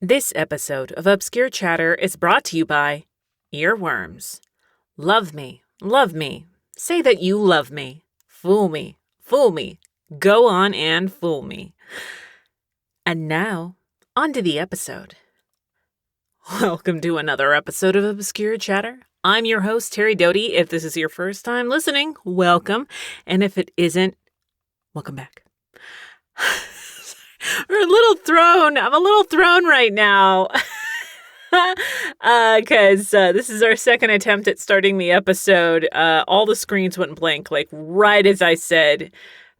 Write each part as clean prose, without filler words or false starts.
This episode of Obscure Chatter is brought to you by Earworms. Love me, say that you love me, fool me, go on and fool me. And now, on to the episode. Welcome to another episode of Obscure Chatter. I'm your host, Terri Doty. If this is your first time listening, welcome. And if it isn't, welcome back. I'm a little thrown right now. Because this is our second attempt at starting the episode. All the screens went blank, like right as I said,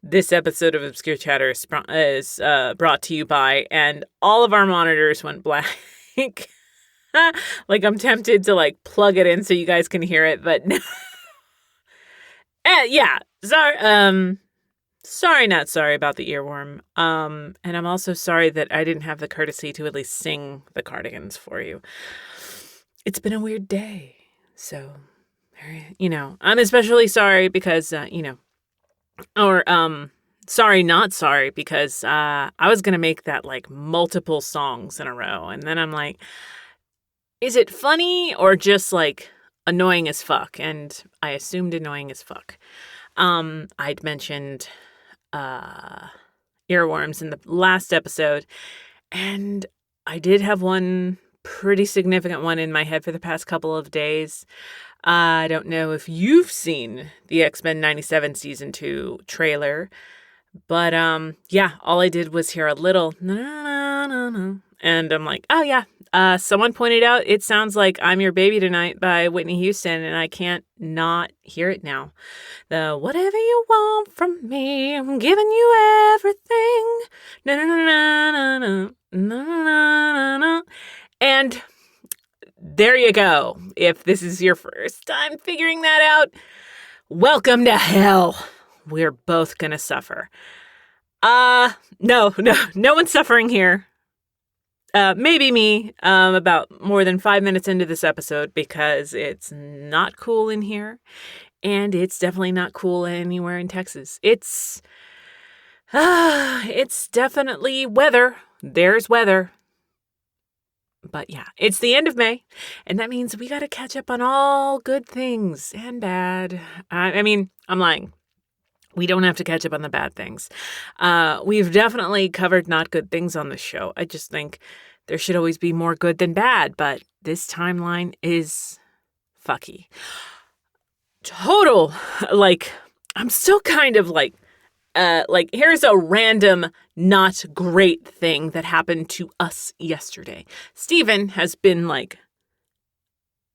this episode of Obscure Chatter is brought to you by, and all of our monitors went blank. Like I'm tempted to like plug it in so you guys can hear it, but no. Yeah, sorry. Sorry, not sorry about the earworm. And I'm also sorry that I didn't have the courtesy to at least sing the Cardigans for you. It's been a weird day. So, I'm especially sorry because, sorry, not sorry because I was going to make that like multiple songs in a row. And then I'm like, is it funny or just like annoying as fuck? And I assumed annoying as fuck. I'd mentioned earworms in the last episode, and I did have one pretty significant one in my head for the past couple of days. I don't know if you've seen the X-Men 97 Season 2 trailer, but all I did was hear a little na-na-na-na, and I'm like, oh yeah, someone pointed out it sounds like I'm Your Baby Tonight by Whitney Houston, and I can't not hear it now. The whatever you want from me, I'm giving you everything. Na na na na na na na na. And there you go. If this is your first time figuring that out, welcome to hell. We're both gonna suffer. No one's suffering here. Maybe me, about more than 5 minutes into this episode, because it's not cool in here, and it's definitely not cool anywhere in Texas. It's definitely weather. There's weather. But yeah, it's the end of May, and that means we gotta catch up on all good things and bad. I mean, I'm lying. We don't have to catch up on the bad things. We've definitely covered not good things on the show. I just think there should always be more good than bad, but this timeline is fucky. Total, I'm still kind of here's a random not great thing that happened to us yesterday. Steven has been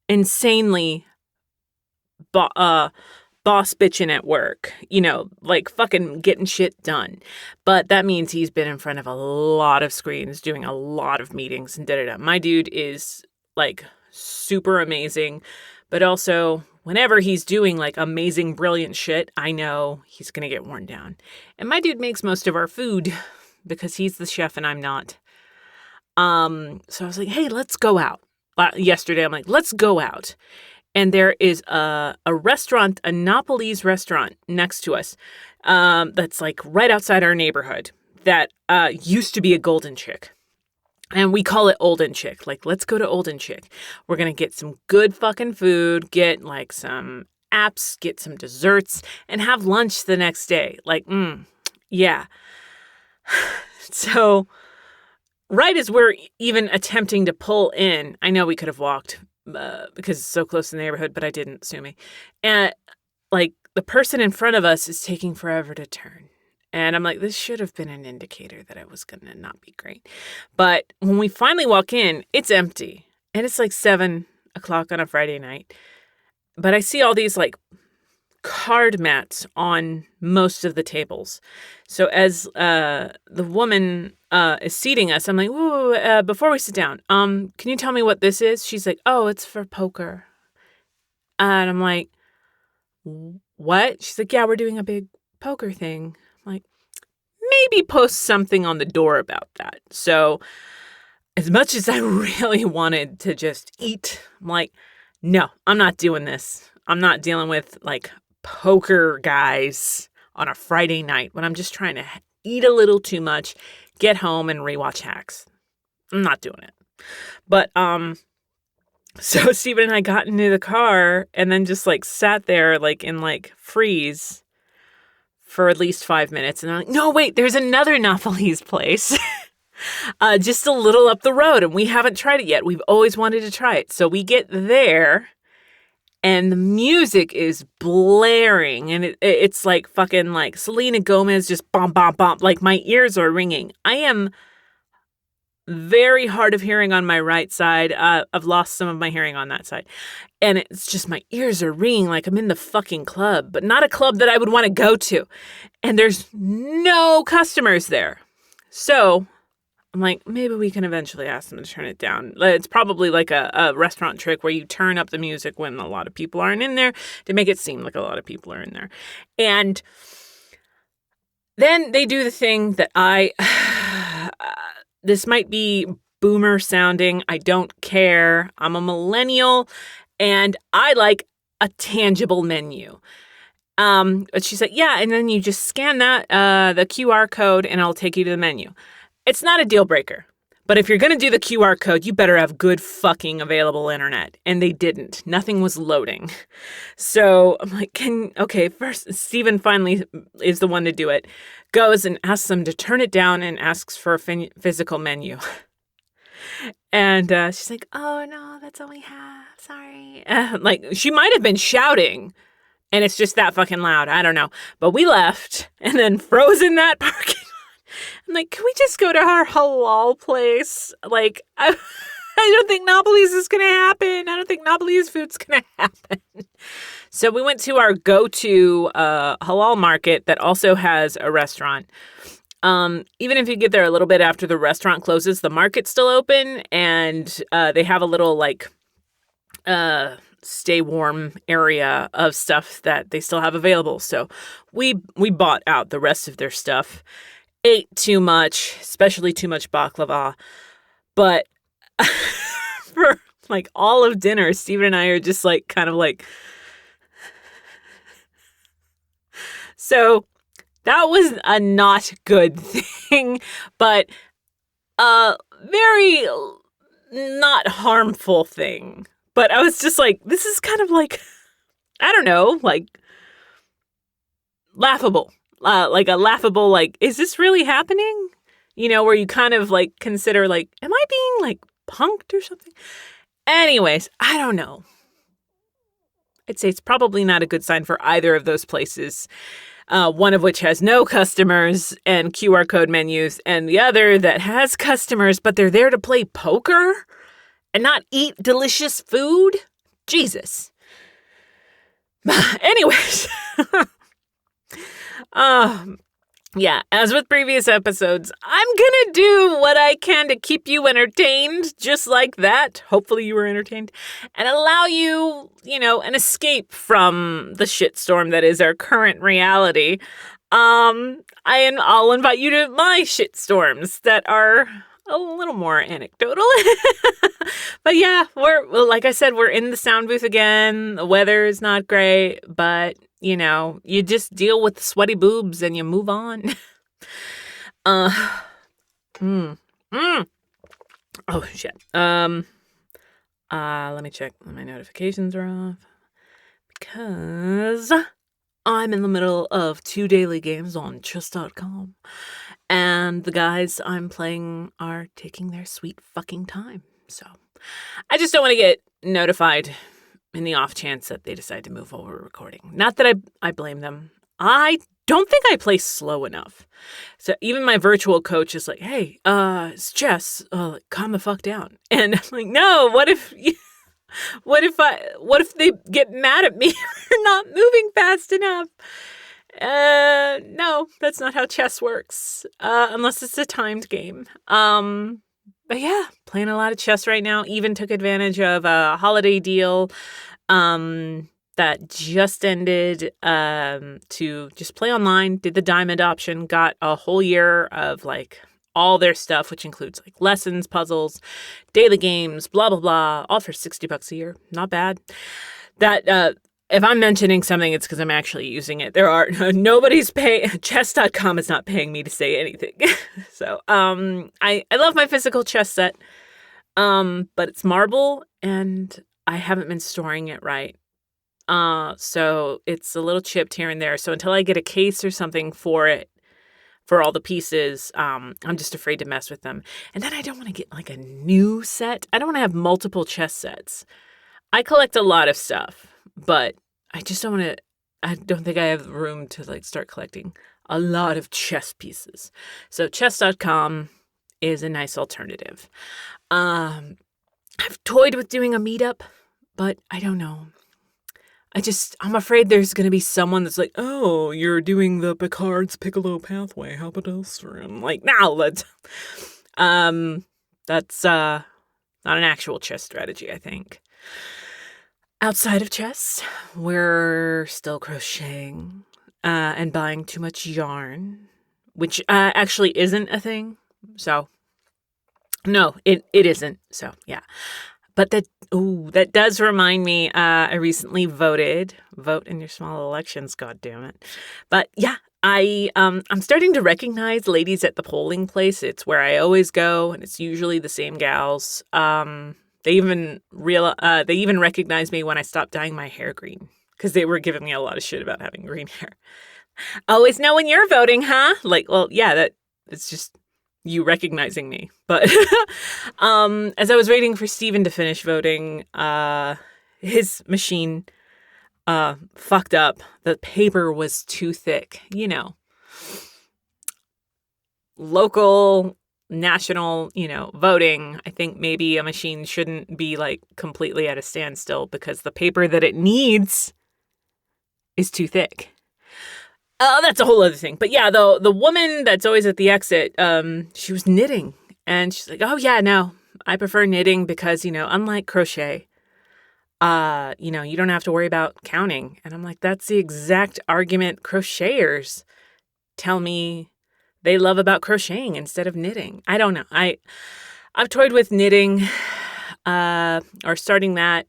insanely boss bitching at work, fucking getting shit done. But that means he's been in front of a lot of screens, doing a lot of meetings and da-da-da. My dude is super amazing, but also whenever he's doing amazing, brilliant shit, I know he's going to get worn down. And my dude makes most of our food because he's the chef and I'm not. So I was like, hey, let's go out. Yesterday, I'm like, let's go out. And there is a restaurant, a Nepalese restaurant next to us that's right outside our neighborhood that used to be a Golden Chick. And we call it Olden Chick. Let's go to Olden Chick. We're going to get some good fucking food, get some apps, get some desserts, and have lunch the next day. Yeah. So right as we're even attempting to pull in, I know we could have walked because it's so close to the neighborhood, but I didn't, sue me. And the person in front of us is taking forever to turn. And I'm like, this should have been an indicator that it was going to not be great. But when we finally walk in, it's empty. And it's 7 o'clock on a Friday night. But I see all these card mats on most of the tables. So as the woman is seating us, I'm like, ooh, before we sit down, can you tell me what this is? She's like, oh, it's for poker. And I'm like, what? She's like, yeah, we're doing a big poker thing. I'm like, maybe post something on the door about that. So as much as I really wanted to just eat, I'm like, no, I'm not doing this. I'm not dealing with poker guys on a Friday night when I'm just trying to eat a little too much, get home and rewatch Hacks. I'm not doing it. But, so Steven and I got into the car and then just like sat there like in like freeze for at least 5 minutes. And I'm like, no, wait, there's another Napoli's place. Just a little up the road, and we haven't tried it yet. We've always wanted to try it. So we get there, and the music is blaring, and it's like fucking like Selena Gomez, just bom, bom, bom. Like my ears are ringing. I am very hard of hearing on my right side. I've lost some of my hearing on that side. And it's just my ears are ringing like I'm in the fucking club, but not a club that I would want to go to. And there's no customers there. So I'm like, maybe we can eventually ask them to turn it down. It's probably like a restaurant trick where you turn up the music when a lot of people aren't in there to make it seem like a lot of people are in there. And then they do the thing that this might be boomer sounding. I don't care. I'm a millennial and I like a tangible menu. But she's like, yeah, and then you just scan that, the QR code, and I'll take you to the menu. It's not a deal breaker, but if you're going to do the QR code, you better have good fucking available internet. And they didn't. Nothing was loading. So I'm like, first, Steven finally is the one to do it. Goes and asks them to turn it down and asks for a physical menu. And she's like, oh, no, that's all we have. Sorry. Like, she might have been shouting. And it's just that fucking loud. I don't know. But we left and then froze in that parking lot. I'm like, can we just go to our halal place? Like, I don't think Napoli's is going to happen. I don't think Napoli's food's going to happen. So we went to our go-to halal market that also has a restaurant. Even if you get there a little bit after the restaurant closes, the market's still open. And they have a little, like, stay warm area of stuff that they still have available. So we bought out the rest of their stuff. Ate too much, especially too much baklava. But for like all of dinner, Steven and I are just like kind of like. So that was a not good thing, but a very not harmful thing. But I was just like, this is kind of like, I don't know, like laughable. Like a laughable, like, is this really happening? You know, where you kind of like consider like, am I being like punked or something? Anyways, I don't know. I'd say it's probably not a good sign for either of those places. One of which has no customers and QR code menus, and the other that has customers, but they're there to play poker and not eat delicious food. Jesus. Anyways. Yeah, as with previous episodes, I'm gonna do what I can to keep you entertained, just like that. Hopefully you were entertained, and allow you, an escape from the shitstorm that is our current reality. I'll invite you to my shitstorms that are a little more anecdotal. But yeah, like I said, we're in the sound booth again. The weather is not great, but you just deal with the sweaty boobs and you move on. Oh shit. Let me check. My notifications are off because I'm in the middle of 2 daily games on chess.com. And the guys I'm playing are taking their sweet fucking time. So I just don't want to get notified in the off chance that they decide to move over recording. Not that I blame them. I don't think I play slow enough. So even my virtual coach is like, hey, it's chess. Calm the fuck down. And I'm like, no, what if they get mad at me for not moving fast enough? No, that's not how chess works. Unless it's a timed game. But yeah, playing a lot of chess right now. Even took advantage of a holiday deal that just ended to just play online. Did the diamond option. Got a whole year of like all their stuff, which includes like lessons, puzzles, daily games, blah, blah, blah. All for $60 a year. Not bad. That if I'm mentioning something, it's because I'm actually using it. There are nobody's pay. Chess.com is not paying me to say anything. So, I love my physical chess set. But it's marble and I haven't been storing it right. So it's a little chipped here and there. So until I get a case or something for it, for all the pieces, I'm just afraid to mess with them. And then I don't want to get like a new set. I don't want to have multiple chess sets. I collect a lot of stuff, but I just don't want to, I don't think I have room to like start collecting a lot of chess pieces. So chess.com is a nice alternative. I've toyed with doing a meetup, but I don't know. I'm afraid there's going to be someone that's like, oh, you're doing the Picard's Piccolo pathway. How about us? I'm like, now let's. That's not an actual chess strategy, I think. Outside of chess, we're still crocheting and buying too much yarn, which actually isn't a thing. So, no, it isn't. So, yeah. But that does remind me, I recently voted. Vote in your small elections, goddammit. But yeah, I'm starting to recognize ladies at the polling place. It's where I always go, and it's usually the same gals. They even recognized me when I stopped dyeing my hair green because they were giving me a lot of shit about having green hair. Always know when you're voting, huh? Like, well, yeah, it's just you recognizing me. But as I was waiting for Steven to finish voting, his machine fucked up. The paper was too thick. You know, local, national, voting. I think maybe a machine shouldn't be like completely at a standstill because the paper that it needs is too thick. That's a whole other thing. But yeah, the woman that's always at the exit, she was knitting. And she's like, oh yeah, no, I prefer knitting because, unlike crochet, you don't have to worry about counting. And I'm like, that's the exact argument crocheters tell me they love about crocheting instead of knitting. I don't know. I've toyed with knitting or starting that,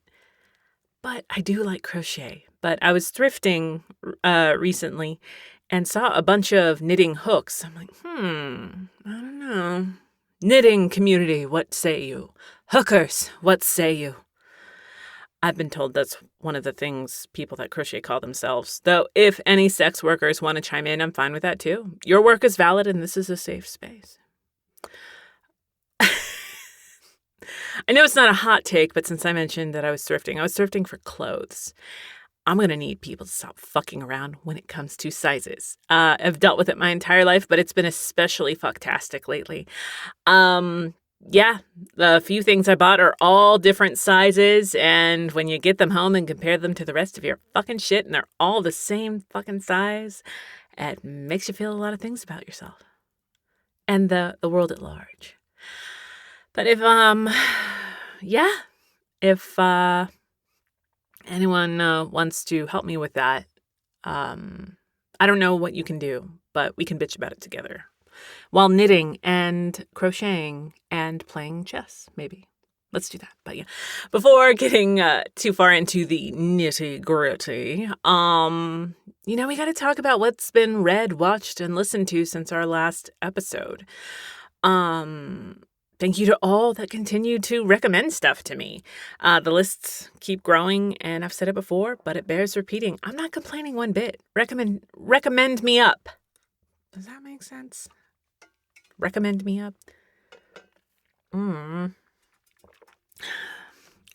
but I do like crochet. But I was thrifting recently and saw a bunch of knitting hooks. I'm like, I don't know. Knitting community, what say you? Hookers, what say you? I've been told that's one of the things people that crochet call themselves. Though if any sex workers want to chime in, I'm fine with that too. Your work is valid and this is a safe space. I know it's not a hot take, but since I mentioned that I was thrifting for clothes. I'm going to need people to stop fucking around when it comes to sizes. I've dealt with it my entire life, but it's been especially fucktastic lately. Yeah, the few things I bought are all different sizes, and when you get them home and compare them to the rest of your fucking shit, and they're all the same fucking size, it makes you feel a lot of things about yourself and the world at large. But if anyone wants to help me with that, I don't know what you can do, but we can bitch about it together while knitting and crocheting and playing chess, maybe. Let's do that. But yeah, before getting too far into the nitty-gritty, we got to talk about what's been read, watched, and listened to since our last episode. Thank you to all that continue to recommend stuff to me. The lists keep growing, and I've said it before, but it bears repeating. I'm not complaining one bit. Recommend me up. Does that make sense? Recommend me up.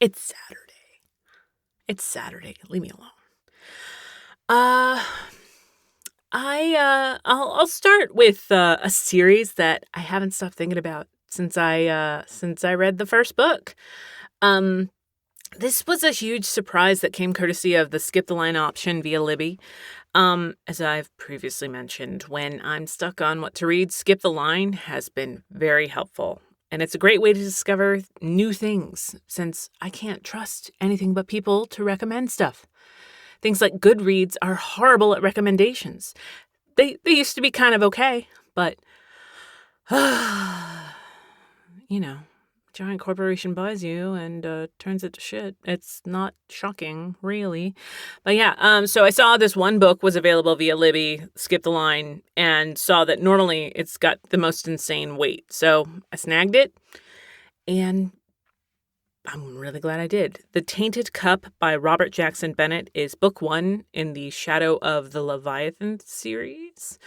It's Saturday. Leave me alone. I'll start with a series that I haven't stopped thinking about since I read the first book. This was a huge surprise that came courtesy of the skip the line option via Libby. As I've previously mentioned, when I'm stuck on what to read, skip the line has been very helpful. And it's a great way to discover new things since I can't trust anything but people to recommend stuff. Things like Goodreads are horrible at recommendations. They used to be kind of okay, but giant corporation buys you and turns it to shit. It's not shocking, really. But yeah, so I saw this one book was available via Libby, skipped the line, and saw that normally it's got the most insane weight. So I snagged it, and I'm really glad I did. The Tainted Cup by Robert Jackson Bennett is book 1 in the Shadow of the Leviathan series.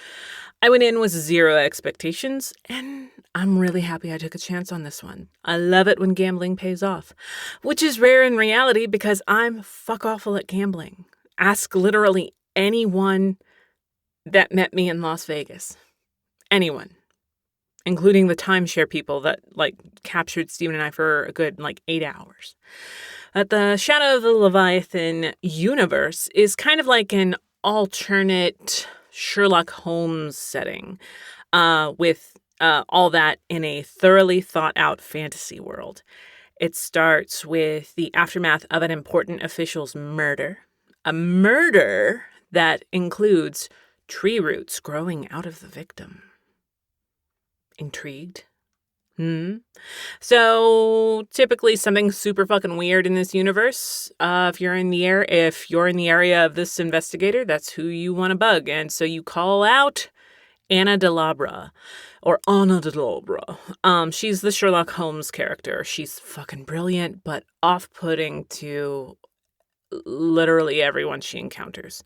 I went in with 0 expectations, and I'm really happy I took a chance on this one. I love it when gambling pays off, which is rare in reality because I'm fuck awful at gambling. Ask literally anyone that met me in Las Vegas. Anyone. Including the timeshare people that, captured Steven and I for a good, 8 hours. But the Shadow of the Leviathan universe is kind of like an alternate Sherlock Holmes setting, with all that in a thoroughly thought-out fantasy world. It starts with the aftermath of an important official's murder. A murder that includes tree roots growing out of the victim. Intrigued? So typically something super fucking weird in this universe. If you're in the area of this investigator, that's who you want to bug. And so you call out Anna Delabra, or Anna Delabra. She's the Sherlock Holmes character. She's fucking brilliant, but off-putting to literally everyone she encounters.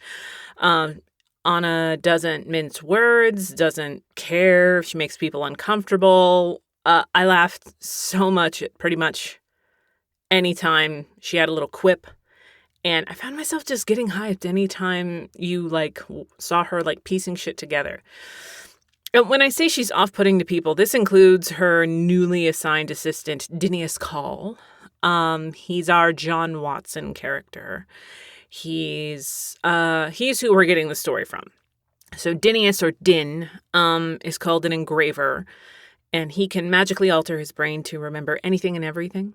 Anna doesn't mince words, doesn't care. She makes people uncomfortable. I laughed so much at pretty much any time she had a little quip. And I found myself just getting hyped anytime you, saw her, piecing shit together. And when I say she's off-putting to people, this includes her newly assigned assistant, Dinius Call. He's our John Watson character. He's who we're getting the story from. So Dinius, or Din, is called an engraver, and he can magically alter his brain to remember anything and everything.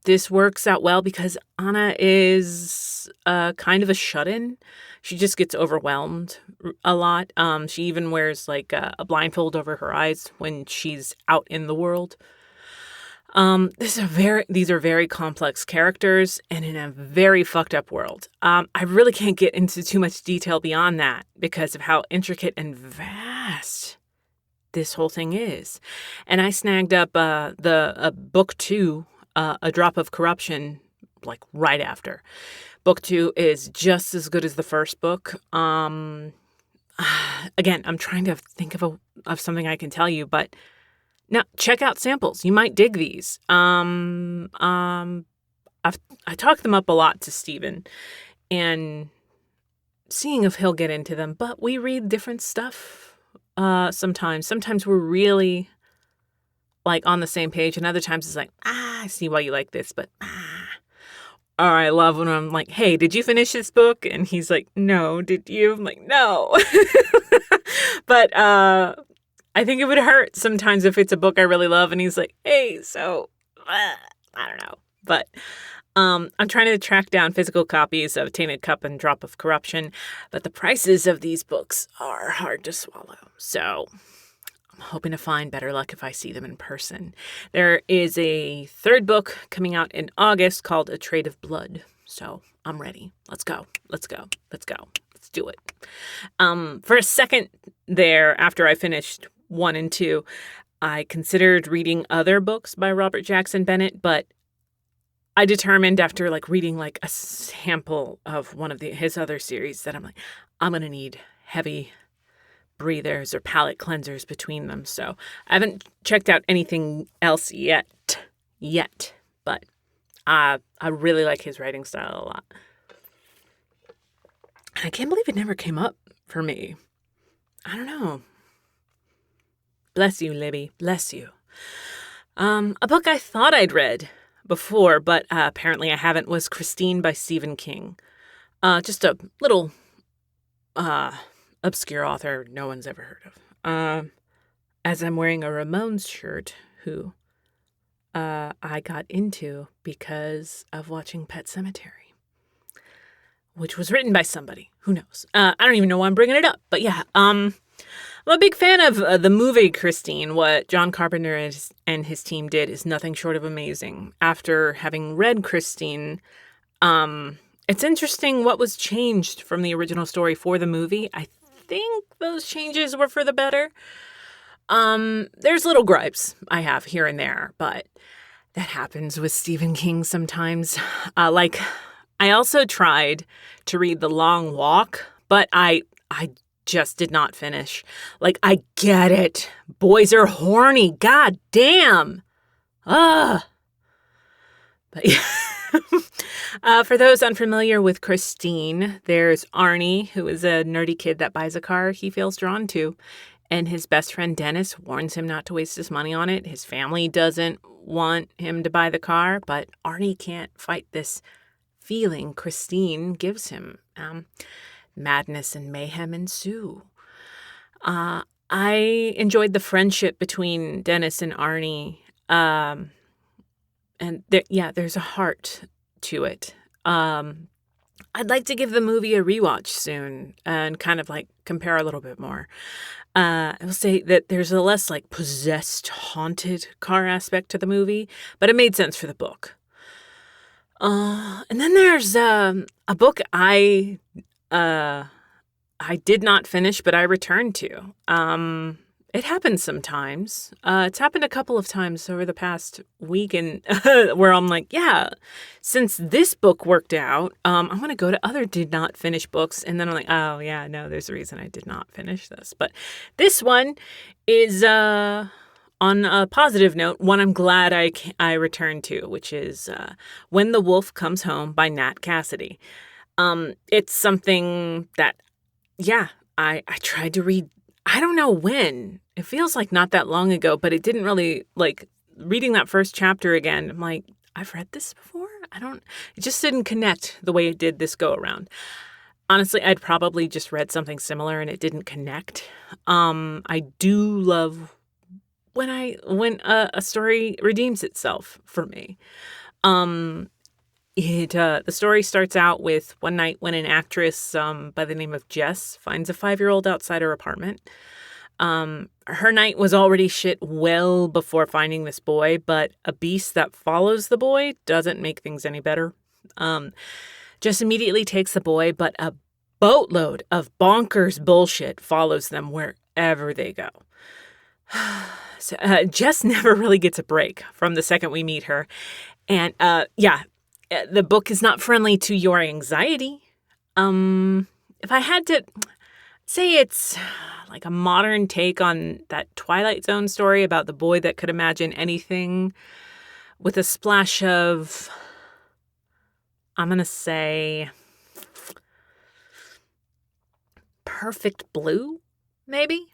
This works out well because Anna is kind of a shut-in. She just gets overwhelmed a lot. She even wears a blindfold over her eyes when she's out in the world. These are very complex characters and in a very fucked up world. I really can't get into too much detail beyond that because of how intricate and vast this whole thing is. And I snagged up the book 2, A Drop of Corruption, right after. Book 2 is just as good as the first book. Again, I'm trying to think of something I can tell you, but now, check out samples. You might dig these. I talked them up a lot to Steven and seeing if he'll get into them, but we read different stuff sometimes. Sometimes we're really on the same page, and other times it's I see why you like this, but Or I love when I'm like, hey, did you finish this book? And he's like, no, did you? I'm like, no. But I think it would hurt sometimes if it's a book I really love and he's like, hey, so, I don't know. But I'm trying to track down physical copies of Tainted Cup and Drop of Corruption, but the prices of these books are hard to swallow. So I'm hoping to find better luck if I see them in person. There is a third book coming out in August called A Trade of Blood. So I'm ready. Let's go. Let's go. Let's go. Let's do it. For a second there, after I finished 1 and 2, I considered reading other books by Robert Jackson Bennett, but I determined after reading a sample of one of his other series that I'm going to need heavy breathers or palate cleansers between them. So I haven't checked out anything else yet, but I really like his writing style a lot. And I can't believe it never came up for me. I don't know. Bless you, Libby. Bless you. A book I thought I'd read before, but apparently I haven't, was Christine by Stephen King. Just a little obscure author no one's ever heard of. As I'm wearing a Ramones shirt, who I got into because of watching Pet Sematary, which was written by somebody. Who knows? I don't even know why I'm bringing it up. But yeah, I'm a big fan of the movie Christine. What John Carpenter and his team did is nothing short of amazing. After having read Christine, it's interesting what was changed from the original story for the movie. I think those changes were for the better. There's little gripes I have here and there, but that happens with Stephen King sometimes. I also tried to read The Long Walk, but I just did not finish. Like, I get it. Boys are horny. God damn. Ugh. But yeah. For those unfamiliar with Christine, there's Arnie, who is a nerdy kid that buys a car he feels drawn to. And his best friend Dennis warns him not to waste his money on it. His family doesn't want him to buy the car, but Arnie can't fight this feeling Christine gives him. Madness and mayhem ensue. I enjoyed the friendship between Dennis and Arnie. And there's a heart to it. I'd like to give the movie a rewatch soon and kind of like compare a little bit more. I will say that there's a less like possessed, haunted car aspect to the movie, but it made sense for the book. And then there's a book I did not finish, but I returned to. It happens sometimes. It's happened a couple of times over the past week, and where I'm like, yeah, since this book worked out, I'm going to go to other did not finish books. And then I'm like, oh, yeah, no, there's a reason I did not finish this. But this one is, on a positive note, one I'm glad I returned to, which is When the Wolf Comes Home by Nat Cassidy. It's something that, yeah, I tried to read. I don't know when. It feels like not that long ago, but it didn't really, like, reading that first chapter again, I'm like, I've read this before? It just didn't connect the way it did this go around. Honestly, I'd probably just read something similar and it didn't connect. I do love when a story redeems itself for me. The story starts out with one night when an actress by the name of Jess finds a 5-year-old outside her apartment. Her night was already shit well before finding this boy, but a beast that follows the boy doesn't make things any better. Jess immediately takes the boy, but a boatload of bonkers bullshit follows them wherever they go. So, Jess never really gets a break from the second we meet her. And the book is not friendly to your anxiety. If I had to say it's like a modern take on that Twilight Zone story about the boy that could imagine anything with a splash of, I'm going to say, Perfect Blue, maybe?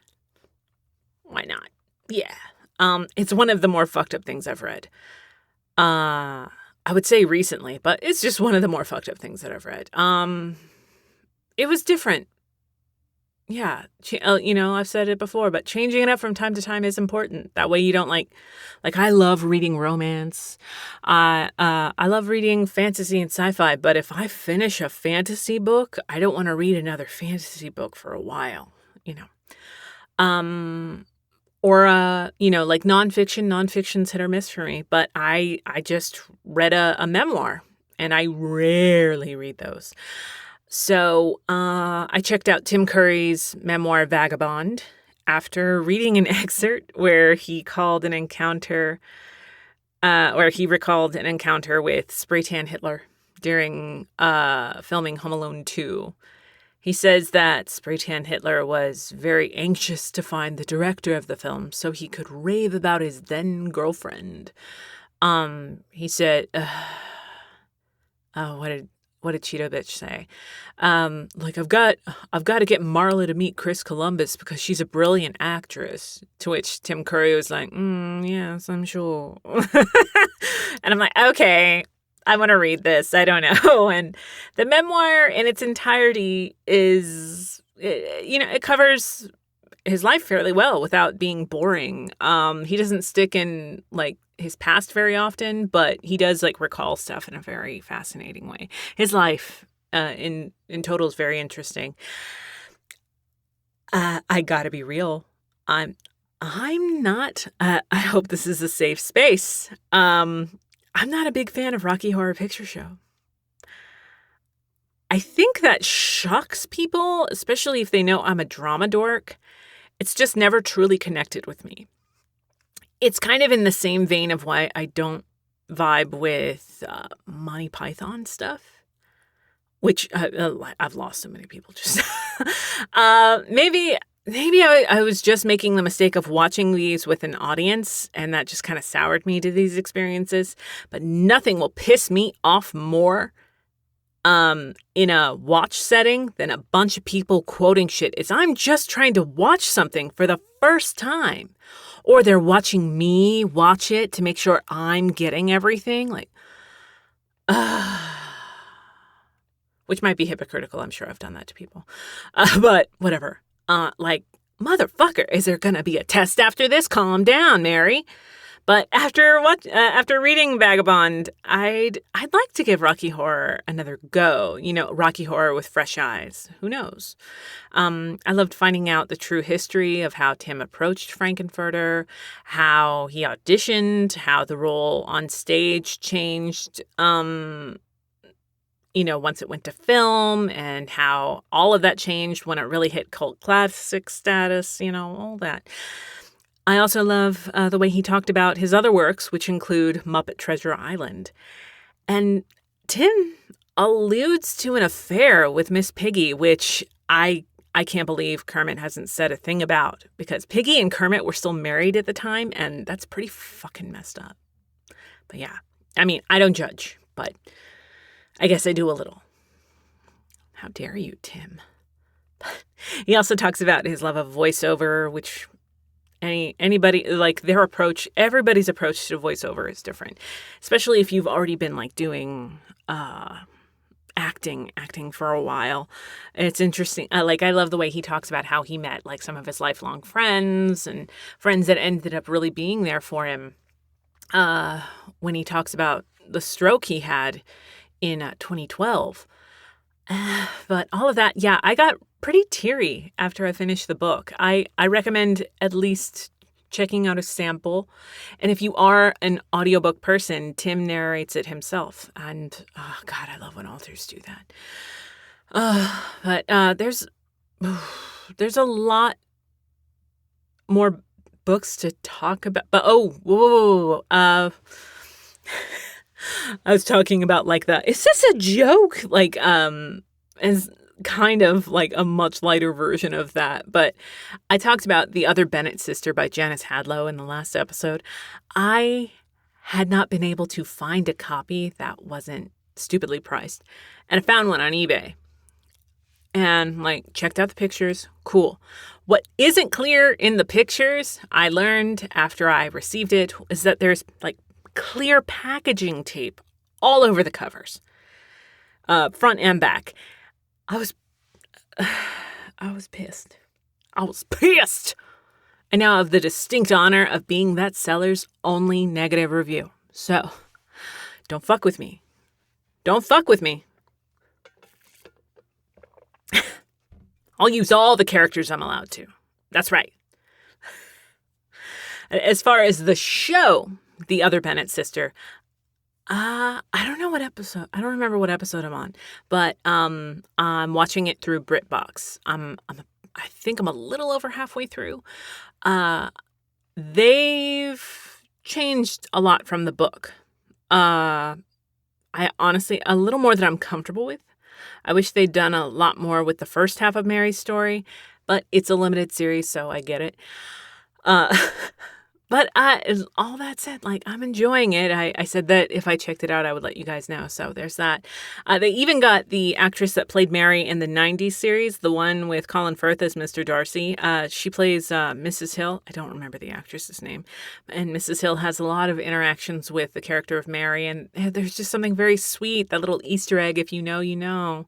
Why not? Yeah. It's one of the more fucked up things I've read. I would say recently, but it's just one of the more fucked up things that I've read. It was different. Yeah, I've said it before, but changing it up from time to time is important. That way you don't like I love reading romance. I love reading fantasy and sci-fi, but if I finish a fantasy book, I don't want to read another fantasy book for a while, Or, like nonfiction. Nonfiction's hit or miss for me. But I just read a memoir, and I rarely read those. So I checked out Tim Curry's memoir, Vagabond, after reading an excerpt where he recalled an encounter with Spray Tan Hitler during filming Home Alone 2. He says that Spray Tan Hitler was very anxious to find the director of the film so he could rave about his then girlfriend. He said, what did Cheeto Bitch say? I've got to get Marla to meet Chris Columbus because she's a brilliant actress. To which Tim Curry was like, yes, I'm sure. And I'm like, okay, I want to read this. I don't know. And the memoir in its entirety is, it covers his life fairly well without being boring. He doesn't stick in like his past very often, but he does like recall stuff in a very fascinating way. His life in total is very interesting. I gotta be real. I'm not. I hope this is a safe space. I'm not a big fan of Rocky Horror Picture Show. I think that shocks people, especially if they know I'm a drama dork. It's just never truly connected with me. It's kind of in the same vein of why I don't vibe with Monty Python stuff, which I've lost so many people just. Maybe I was just making the mistake of watching these with an audience, and that just kind of soured me to these experiences. But nothing will piss me off more in a watch setting than a bunch of people quoting shit. It's I'm just trying to watch something for the first time. Or they're watching me watch it to make sure I'm getting everything. Like, which might be hypocritical. I'm sure I've done that to people. But whatever. Like, motherfucker, is there going to be a test after this? Calm down, Mary. But after reading Vagabond, I'd like to give Rocky Horror another go. You know, Rocky Horror with fresh eyes. Who knows? I loved finding out the true history of how Tim approached Frankenfurter, how he auditioned, how the role on stage changed, once it went to film, and how all of that changed when it really hit cult classic status, all that. I also love the way he talked about his other works, which include Muppet Treasure Island. And Tim alludes to an affair with Miss Piggy, which I can't believe Kermit hasn't said a thing about, because Piggy and Kermit were still married at the time, and that's pretty fucking messed up. But yeah, I mean, I don't judge, but I guess I do a little. How dare you, Tim? He also talks about his love of voiceover, which anybody, like, everybody's approach to voiceover is different, especially if you've already been like doing acting for a while. It's interesting. I love the way he talks about how he met like some of his lifelong friends and friends that ended up really being there for him. When he talks about the stroke he had in 2012. But all of that, yeah, I got pretty teary after I finished the book. I recommend at least checking out a sample. And if you are an audiobook person, Tim narrates it himself. And, oh, God, I love when authors do that. But there's a lot more books to talk about. But, whoa. I was talking about like is this a joke? Like, as kind of like a much lighter version of that. But I talked about The Other Bennett Sister by Janice Hadlow in the last episode. I had not been able to find a copy that wasn't stupidly priced. And I found one on eBay. And checked out the pictures. Cool. What isn't clear in the pictures, I learned after I received it, is that there's clear packaging tape all over the covers, front and back. I was pissed. I was pissed. And now I have the distinct honor of being that seller's only negative review. So, don't fuck with me. Don't fuck with me. I'll use all the characters I'm allowed to. That's right. As far as the show, The Other Bennett Sister, I don't know what episode. I don't remember what episode I'm on, but I'm watching it through BritBox. I think I'm a little over halfway through. They've changed a lot from the book. I honestly, a little more than I'm comfortable with. I wish they'd done a lot more with the first half of Mary's story, but it's a limited series, so I get it. But all that said, I'm enjoying it. I said that if I checked it out, I would let you guys know. So there's that. They even got the actress that played Mary in the 90s series, the one with Colin Firth as Mr. Darcy. She plays Mrs. Hill. I don't remember the actress's name. And Mrs. Hill has a lot of interactions with the character of Mary. And there's just something very sweet, that little Easter egg, if you know, you know.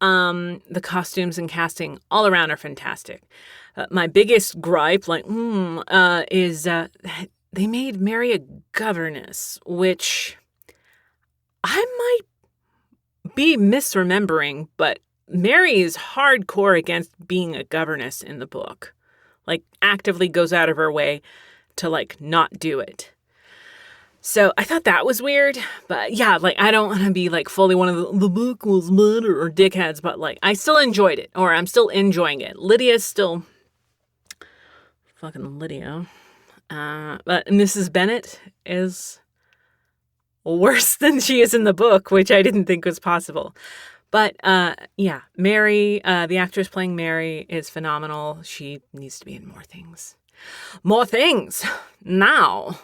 The costumes and casting all around are fantastic. My biggest gripe, is they made Mary a governess, which I might be misremembering, but Mary is hardcore against being a governess in the book. Like, actively goes out of her way to, like, not do it. So I thought that was weird. But yeah, like, I don't want to be, like, fully one of the book was murder or dickheads. But, like, I still enjoyed it. Or I'm still enjoying it. Lydia's still... Fucking Lydia. But Mrs. Bennet is worse than she is in the book, which I didn't think was possible. But yeah, Mary, the actress playing Mary, is phenomenal. She needs to be in more things. More things! Now!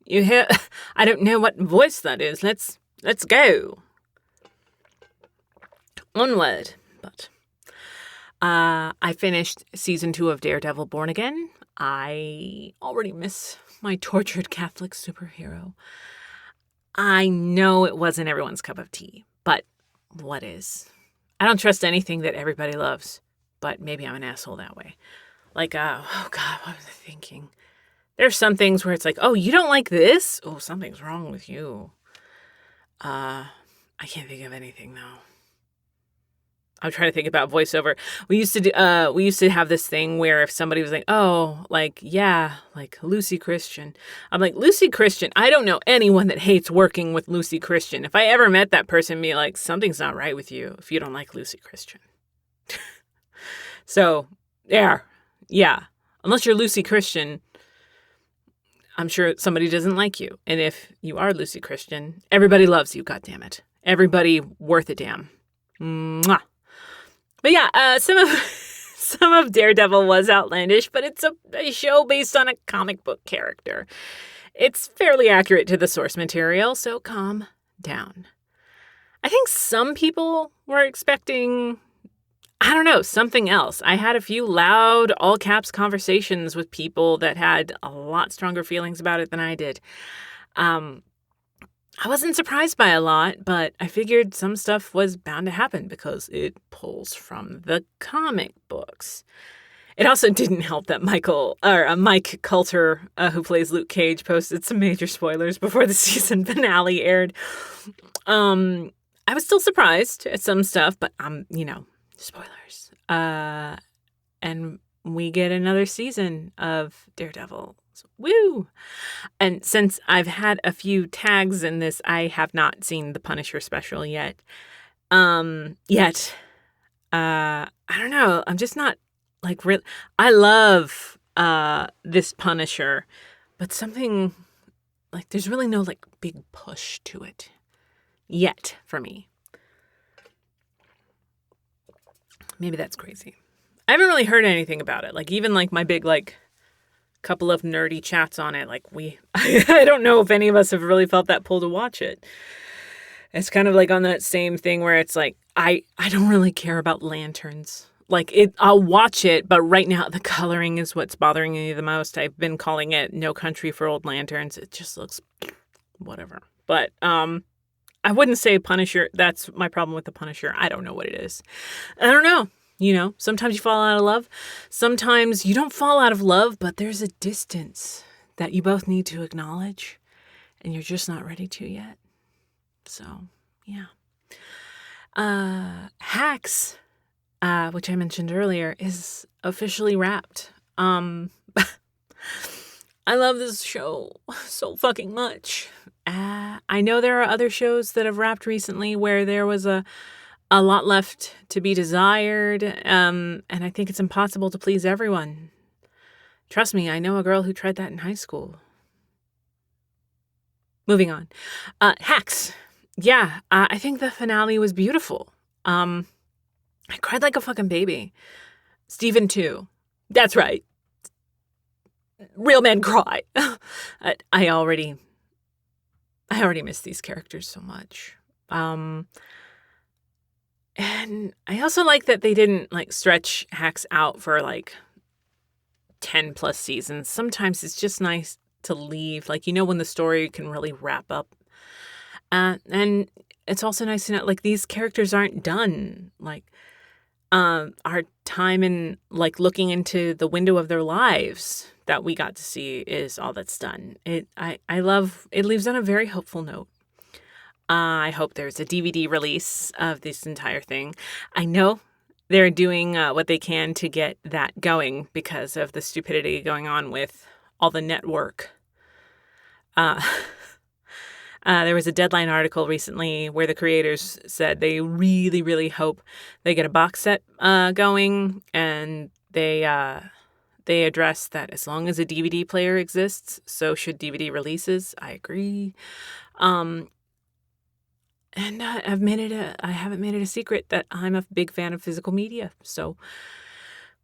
You hear? I don't know what voice that is. Let's go. Onward. But I finished season 2 of Daredevil Born Again. I already miss my tortured Catholic superhero. I know it wasn't everyone's cup of tea, but what is? I don't trust anything that everybody loves, but maybe I'm an asshole that way. Like, oh God, what was I thinking? There's some things where it's like, oh, you don't like this? Oh, something's wrong with you. I can't think of anything though. I'm trying to think about voiceover. We used to have this thing where if somebody was like, oh, like, yeah, like Lucy Christian. I'm like, Lucy Christian, I don't know anyone that hates working with Lucy Christian. If I ever met that person, be like, something's not right with you if you don't like Lucy Christian. So, yeah. Unless you're Lucy Christian, I'm sure somebody doesn't like you. And if you are Lucy Christian, everybody loves you, goddammit. Everybody worth a damn. Mwah. But yeah, some of Daredevil was outlandish, but it's a show based on a comic book character. It's fairly accurate to the source material, so calm down. I think some people were expecting, I don't know, something else. I had a few loud, all caps conversations with people that had a lot stronger feelings about it than I did. I wasn't surprised by a lot, but I figured some stuff was bound to happen because it pulls from the comic books. It also didn't help that Mike Coulter, who plays Luke Cage, posted some major spoilers before the season finale aired. I was still surprised at some stuff, but spoilers. And we get another season of Daredevil. Woo! And since I've had a few tags in this, I have not seen the Punisher special yet. I don't know. I'm just not like real. I love this Punisher, but something like there's really no like big push to it yet for me. Maybe that's crazy. I haven't really heard anything about it. Like even like my big like couple of nerdy chats on it. Like I don't know if any of us have really felt that pull to watch it. It's kind of like on that same thing where it's like, I don't really care about lanterns. Like I'll watch it, but right now the coloring is what's bothering me the most. I've been calling it No Country for Old Lanterns. It just looks whatever. But, I wouldn't say Punisher. That's my problem with the Punisher. I don't know what it is. I don't know. Sometimes you fall out of love. Sometimes you don't fall out of love, but there's a distance that you both need to acknowledge, and you're just not ready to yet. So, yeah. Hacks, which I mentioned earlier, is officially wrapped. I love this show so fucking much. I know there are other shows that have wrapped recently where there was a lot left to be desired, and I think it's impossible to please everyone. Trust me, I know a girl who tried that in high school. Moving on. Hacks. Yeah, I think the finale was beautiful. I cried like a fucking baby. Steven too. That's right. Real men cry. I already miss these characters so much. And I also like that they didn't like stretch Hacks out for like 10 plus seasons. Sometimes it's just nice to leave, like, when the story can really wrap up. And it's also nice to know, like, these characters aren't done. Like, our time in, like, looking into the window of their lives that we got to see is all that's done. I love, it leaves on a very hopeful note. I hope there's a DVD release of this entire thing. I know they're doing what they can to get that going because of the stupidity going on with all the network. There was a Deadline article recently where the creators said they really, really hope they get a box set going, and they address that as long as a DVD player exists, so should DVD releases. I agree. And I haven't made it a secret that I'm a big fan of physical media. So,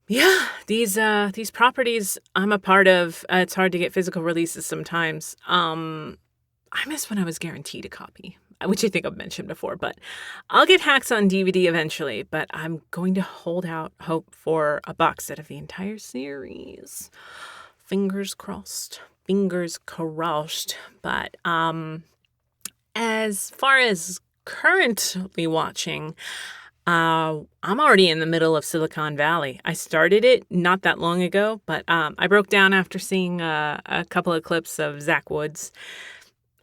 yeah, these properties I'm a part of. It's hard to get physical releases sometimes. I miss when I was guaranteed a copy, which I think I've mentioned before. But I'll get Hacks on DVD eventually. But I'm going to hold out hope for a box set of the entire series. Fingers crossed. Fingers crossed. But as far as currently watching, I'm already in the middle of Silicon Valley. I started it not that long ago, but I broke down after seeing a couple of clips of Zach Woods.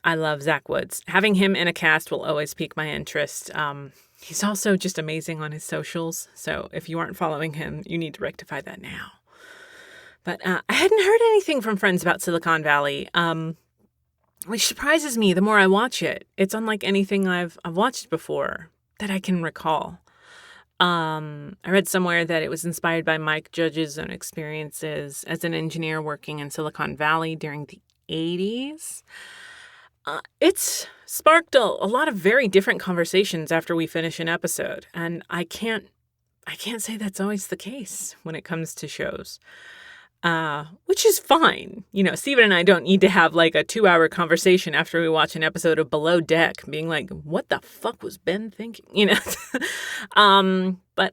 I love Zach Woods. Having him in a cast will always pique my interest. He's also just amazing on his socials, so if you aren't following him, you need to rectify that now. But I hadn't heard anything from friends about Silicon Valley, which surprises me the more I watch it. It's unlike anything I've watched before that I can recall. I read somewhere that it was inspired by Mike Judge's own experiences as an engineer working in Silicon Valley during the 80s. It's sparked a lot of very different conversations after we finish an episode, and I can't say that's always the case when it comes to shows. Which is fine. You know, cEvin and I don't need to have like a 2-hour conversation after we watch an episode of Below Deck being like, what the fuck was Ben thinking? You know? But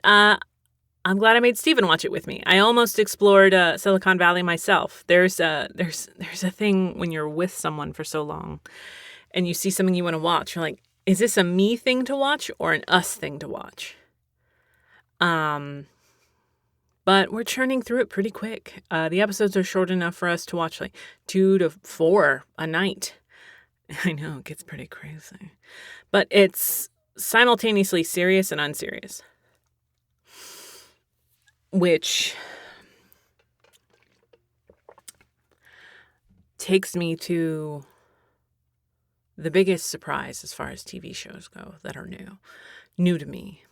I'm glad I made Steven watch it with me. I almost explored Silicon Valley myself. There's a thing when you're with someone for so long and you see something you want to watch. You're like, is this a me thing to watch or an us thing to watch? But we're churning through it pretty quick. The episodes are short enough for us to watch like 2 to 4 a night. I know, it gets pretty crazy. But it's simultaneously serious and unserious. Which takes me to the biggest surprise as far as TV shows go that are new to me.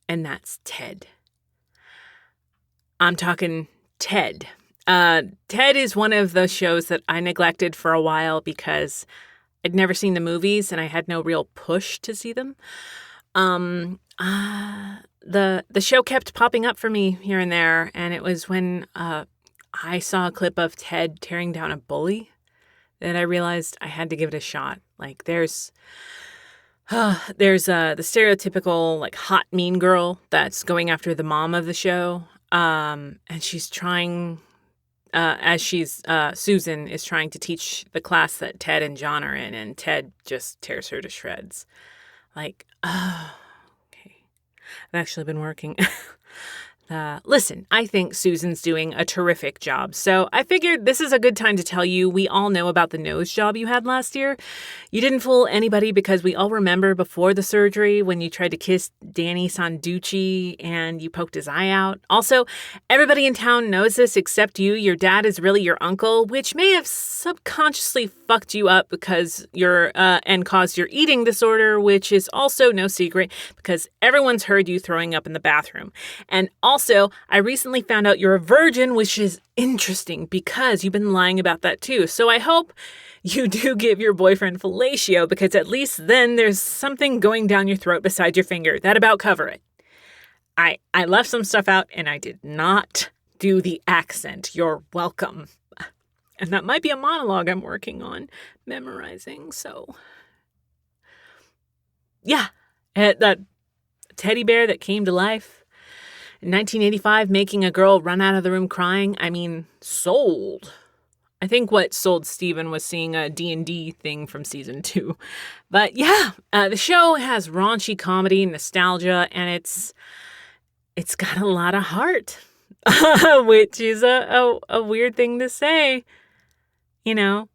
And that's Ted. I'm talking Ted. Ted is one of those shows that I neglected for a while because I'd never seen the movies and I had no real push to see them. The show kept popping up for me here and there, and it was when I saw a clip of Ted tearing down a bully that I realized I had to give it a shot. Like there's the stereotypical like hot mean girl that's going after the mom of the show. And she's trying, Susan is trying to teach the class that Ted and John are in, and Ted just tears her to shreds. Like, oh, okay. I've actually been working. Listen, I think Susan's doing a terrific job, so I figured this is a good time to tell you we all know about the nose job you had last year. You didn't fool anybody because we all remember before the surgery when you tried to kiss Danny Sanducci and you poked his eye out. Also, everybody in town knows this except you. Your dad is really your uncle, which may have subconsciously fucked you up because and caused your eating disorder, which is also no secret because everyone's heard you throwing up in the bathroom. And also, I recently found out you're a virgin, which is interesting because you've been lying about that too. So I hope you do give your boyfriend fellatio because at least then there's something going down your throat beside your finger. That about cover it. I left some stuff out and I did not do the accent. You're welcome. And that might be a monologue I'm working on memorizing. So yeah, that teddy bear that came to life. In 1985, making a girl run out of the room crying, I mean, sold. I think what sold Steven was seeing a D&D thing from season 2. But yeah, the show has raunchy comedy, nostalgia, and it's got a lot of heart, which is a weird thing to say, you know.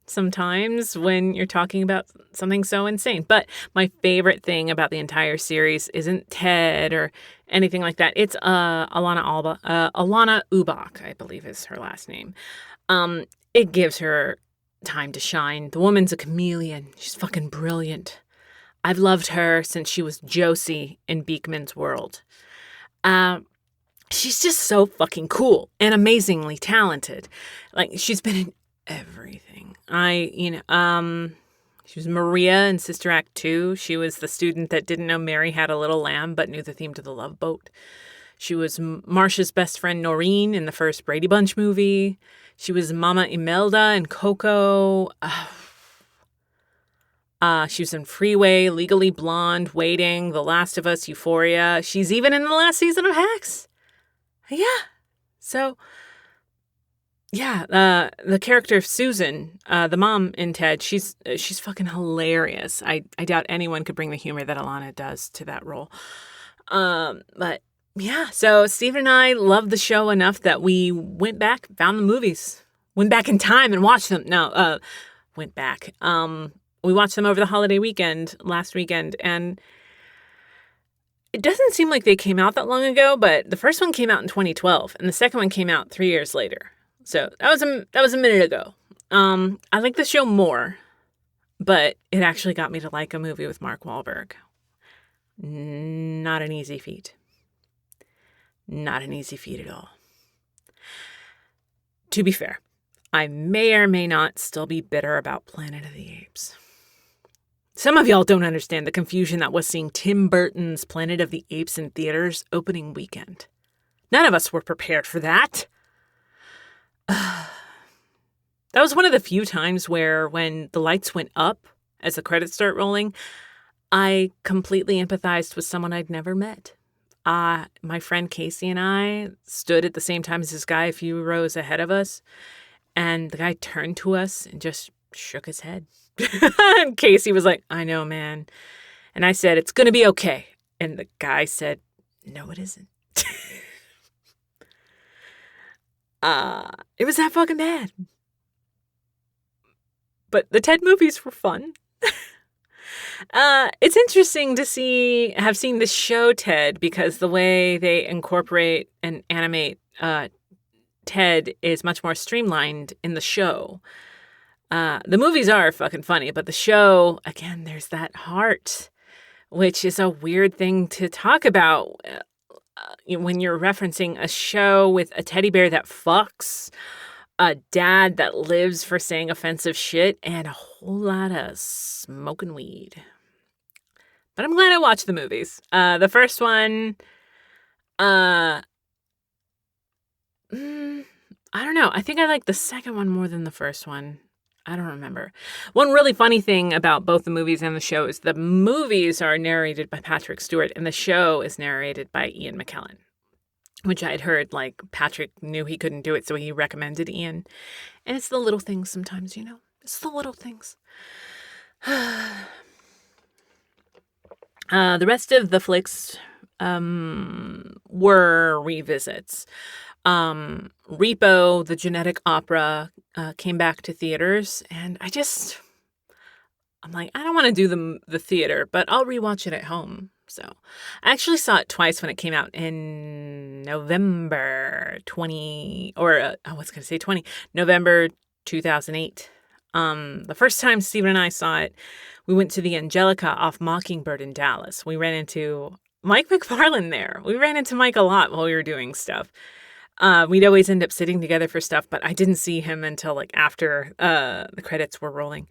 sometimes when you're talking about something so insane. But my favorite thing about the entire series isn't Ted or anything like that. It's Alana Ubach, I believe is her last name. It gives her time to shine. The woman's a chameleon. She's fucking brilliant. I've loved her since she was Josie in Beekman's World. She's just so fucking cool and amazingly talented. Like, she's been in everything. She was Maria in Sister Act 2. She was the student that didn't know Mary had a little lamb but knew the theme to the Love Boat. She was Marcia's best friend Noreen in the first Brady Bunch movie. She was Mama Imelda in Coco. She was in Freeway, Legally Blonde, Waiting, The Last of Us, Euphoria. She's even in the last season of Hacks. Yeah. So, yeah, the character of Susan, the mom in Ted, she's fucking hilarious. I doubt anyone could bring the humor that Alana does to that role. But yeah, so Stephen and I loved the show enough that we went back, found the movies, went back in time and watched them. No, went back. We watched them over the holiday weekend, last weekend, and it doesn't seem like they came out that long ago, but the first one came out in 2012, and the second one came out 3 years later. So that was a minute ago. I like the show more, but it actually got me to like a movie with Mark Wahlberg. Not an easy feat. Not an easy feat at all. To be fair, I may or may not still be bitter about Planet of the Apes. Some of y'all don't understand the confusion that was seeing Tim Burton's Planet of the Apes in theaters opening weekend. None of us were prepared for that. That was one of the few times where when the lights went up as the credits start rolling, I completely empathized with someone I'd never met. My friend Casey and I stood at the same time as this guy a few rows ahead of us, and the guy turned to us and just shook his head. And Casey was like, I know, man. And I said, it's going to be okay. And the guy said, no, it isn't. It was that fucking bad. But the Ted movies were fun. It's interesting to have seen the show Ted, because the way they incorporate and animate Ted is much more streamlined in the show. The movies are fucking funny, but the show, again, there's that heart, which is a weird thing to talk about when you're referencing a show with a teddy bear that fucks, a dad that lives for saying offensive shit, and a whole lot of smoking weed. But I'm glad I watched the movies. The first one, I don't know. I think I like the second one more than the first one. I don't remember. One really funny thing about both the movies and the show is the movies are narrated by Patrick Stewart and the show is narrated by Ian McKellen, which I had heard, like, Patrick knew he couldn't do it, so he recommended Ian. And it's the little things sometimes, you know. It's the little things. The rest of the flicks were revisits. Repo, the genetic opera, came back to theaters, and I'm like, I don't want to do the theater, but I'll rewatch it at home. So I actually saw it twice when it came out in November 2008. The first time Stephen and I saw it, we went to the Angelica off Mockingbird in Dallas. We ran into Mike McFarlane there. We ran into Mike a lot while we were doing stuff. We'd always end up sitting together for stuff, but I didn't see him until like after the credits were rolling.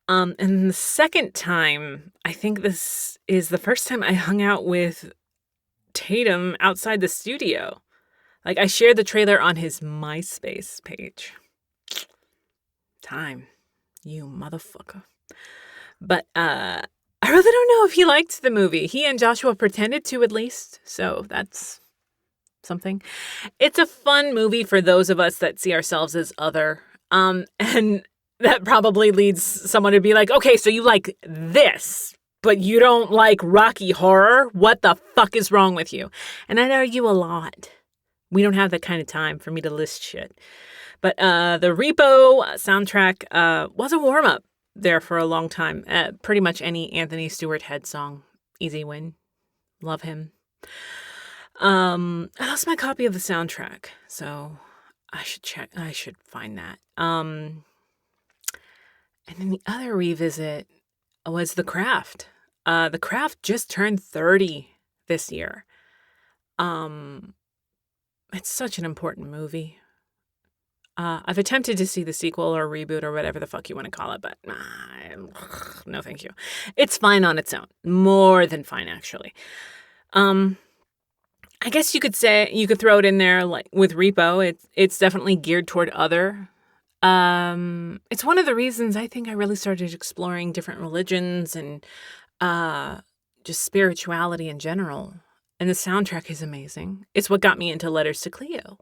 And the second time, I think this is the first time I hung out with Tatum outside the studio. Like, I shared the trailer on his MySpace page. Time, you motherfucker. But I really don't know if he liked the movie. He and Joshua pretended to, at least, so that's something. It's a fun movie for those of us that see ourselves as other. And that probably leads someone to be like, okay, so you like this, but you don't like Rocky Horror? What the fuck is wrong with you? And I'd argue a lot. We don't have that kind of time for me to list shit. But the Repo soundtrack was a warm-up there for a long time. Pretty much any Anthony Stewart Head song. Easy win. Love him. I lost my copy of the soundtrack, so I should find that. And then the other revisit was The Craft. The Craft just turned 30 this year. It's such an important movie. I've attempted to see the sequel or reboot or whatever the fuck you want to call it, but no thank you. It's fine on its own. More than fine, actually. I guess you could say, you could throw it in there like with Repo. It's definitely geared toward other. It's one of the reasons I think I really started exploring different religions and just spirituality in general. And the soundtrack is amazing. It's what got me into Letters to Cleo.